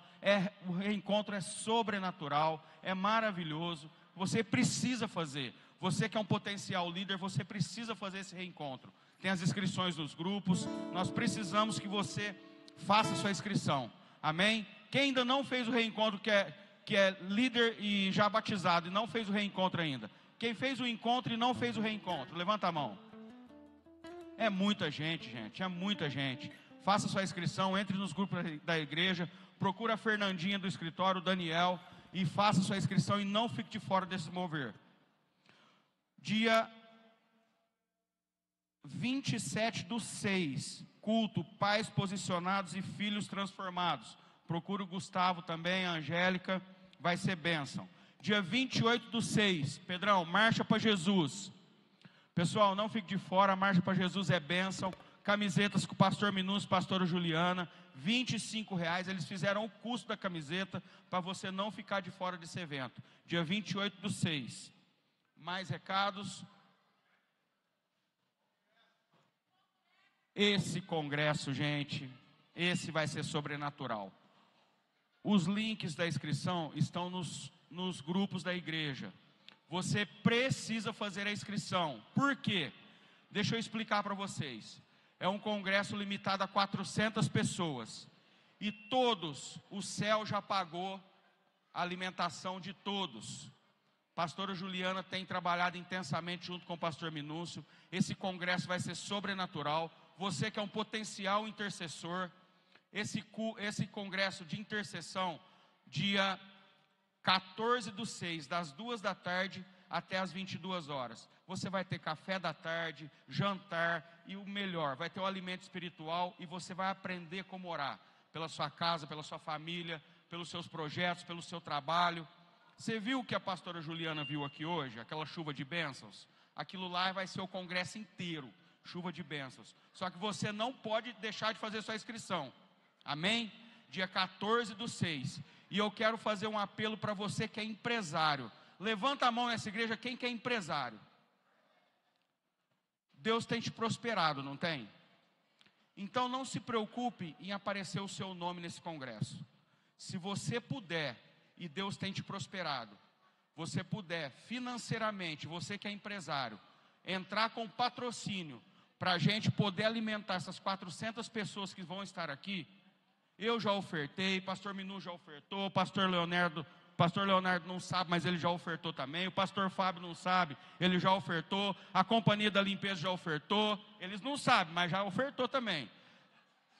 O reencontro é sobrenatural, é maravilhoso. Você precisa fazer. Você que é um potencial líder, você precisa fazer esse reencontro. Tem as inscrições nos grupos. Nós precisamos que você faça a sua inscrição. Amém? Quem ainda não fez o reencontro, que é líder e já batizado, e não fez o reencontro ainda. Quem fez o encontro e não fez o reencontro, levanta a mão. É muita gente, gente, é muita gente. Faça sua inscrição, entre nos grupos da igreja, procura a Fernandinha do escritório, o Daniel, e faça sua inscrição e não fique de fora desse mover. Dia 27/6, culto, pais posicionados e filhos transformados. Procura o Gustavo também, a Angélica, vai ser bênção. Dia 28/6, Pedrão, marcha para Jesus. Pessoal, não fique de fora, a marcha para Jesus é bênção. Camisetas com o pastor Minúcio, pastora Juliana, R$25. Eles fizeram o custo da camiseta para você não ficar de fora desse evento. Dia 28/6. Mais recados? Esse congresso, gente, esse vai ser sobrenatural. Os links da inscrição estão nos grupos da igreja. Você precisa fazer a inscrição. Por quê? Deixa eu explicar para vocês. É um congresso limitado a 400 pessoas. E todos, o céu já pagou a alimentação de todos. Pastora Juliana tem trabalhado intensamente junto com o pastor Minúcio. Esse congresso vai ser sobrenatural. Você que é um potencial intercessor, esse congresso de intercessão, dia 14/6, das 2 da tarde até as 22 horas. Você vai ter café da tarde, jantar e o melhor, vai ter o alimento espiritual e você vai aprender como orar. Pela sua casa, pela sua família, pelos seus projetos, pelo seu trabalho. Você viu o que a pastora Juliana viu aqui hoje? Aquela chuva de bênçãos? Aquilo lá vai ser o congresso inteiro, chuva de bênçãos. Só que você não pode deixar de fazer sua inscrição. Amém? Dia 14/6. E eu quero fazer um apelo para você que é empresário. Levanta a mão nessa igreja, quem que é empresário? Deus tem te prosperado, não tem? Então não se preocupe em aparecer o seu nome nesse congresso. Se você puder, e Deus tem te prosperado, você puder financeiramente, você que é empresário, entrar com patrocínio, para a gente poder alimentar essas 400 pessoas que vão estar aqui. Eu já ofertei, pastor Minu já ofertou, pastor Leonardo não sabe, mas ele já ofertou também, o pastor Fábio não sabe, ele já ofertou, a companhia da limpeza já ofertou, eles não sabem, mas já ofertou também.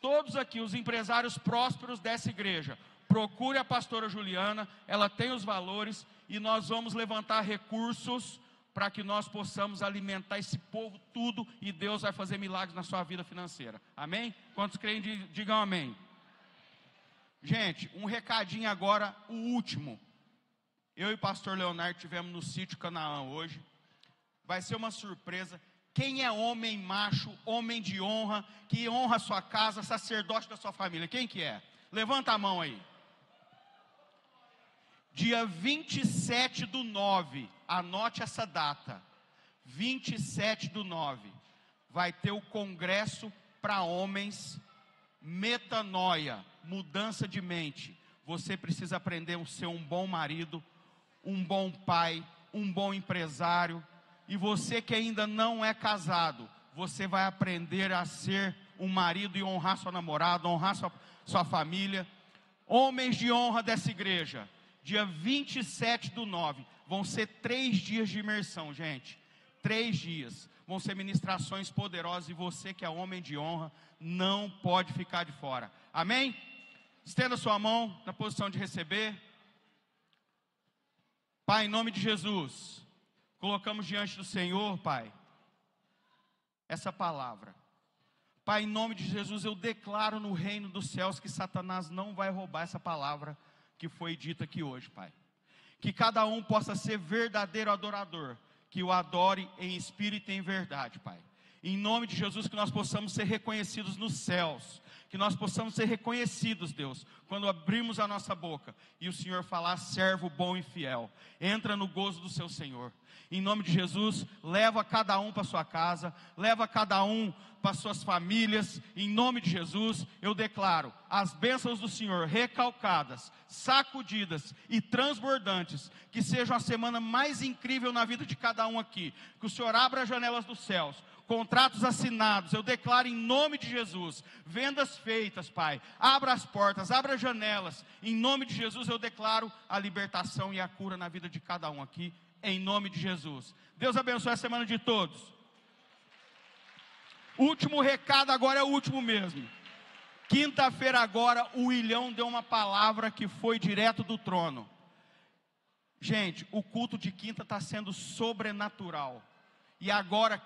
Todos aqui, os empresários prósperos dessa igreja, procure a pastora Juliana, ela tem os valores e nós vamos levantar recursos para que nós possamos alimentar esse povo tudo e Deus vai fazer milagres na sua vida financeira. Amém? Quantos creem, digam amém. Gente, um recadinho agora, o último. Eu e o pastor Leonardo tivemos no sítio Canaã hoje. Vai ser uma surpresa. Quem é homem macho, homem de honra, que honra a sua casa, sacerdote da sua família? Quem que é? Levanta a mão aí. Dia 27/9, anote essa data. 27/9, vai ter o congresso para homens, metanoia, mudança de mente. Você precisa aprender a ser um bom marido, um bom pai, um bom empresário. E você que ainda não é casado, você vai aprender a ser um marido e honrar sua namorada, honrar sua família. Homens de honra dessa igreja, dia 27/9, vão ser 3 dias de imersão, gente. 3 dias, vão ser ministrações poderosas e você que é homem de honra, não pode ficar de fora. Amém? Estenda sua mão na posição de receber. Pai, em nome de Jesus, colocamos diante do Senhor, Pai, essa palavra. Pai, em nome de Jesus, eu declaro no reino dos céus que Satanás não vai roubar essa palavra que foi dita aqui hoje, Pai. Que cada um possa ser verdadeiro adorador, que o adore em espírito e em verdade, Pai. Em nome de Jesus, que nós possamos ser reconhecidos nos céus, que nós possamos ser reconhecidos, Deus, quando abrimos a nossa boca e o Senhor falar, servo bom e fiel, entra no gozo do seu Senhor. Em nome de Jesus, leva cada um para sua casa, leva cada um para suas famílias. Em nome de Jesus, eu declaro as bênçãos do Senhor recalcadas, sacudidas e transbordantes. Que seja a semana mais incrível na vida de cada um aqui. Que o Senhor abra as janelas dos céus, contratos assinados, eu declaro em nome de Jesus, vendas feitas, Pai, abra as portas, abra as janelas, em nome de Jesus eu declaro a libertação e a cura na vida de cada um aqui, em nome de Jesus. Deus abençoe a semana de todos. Último recado, agora é o último mesmo. Quinta-feira agora, o Ilhão deu uma palavra que foi direto do trono. Gente, o culto de quinta está sendo sobrenatural, e agora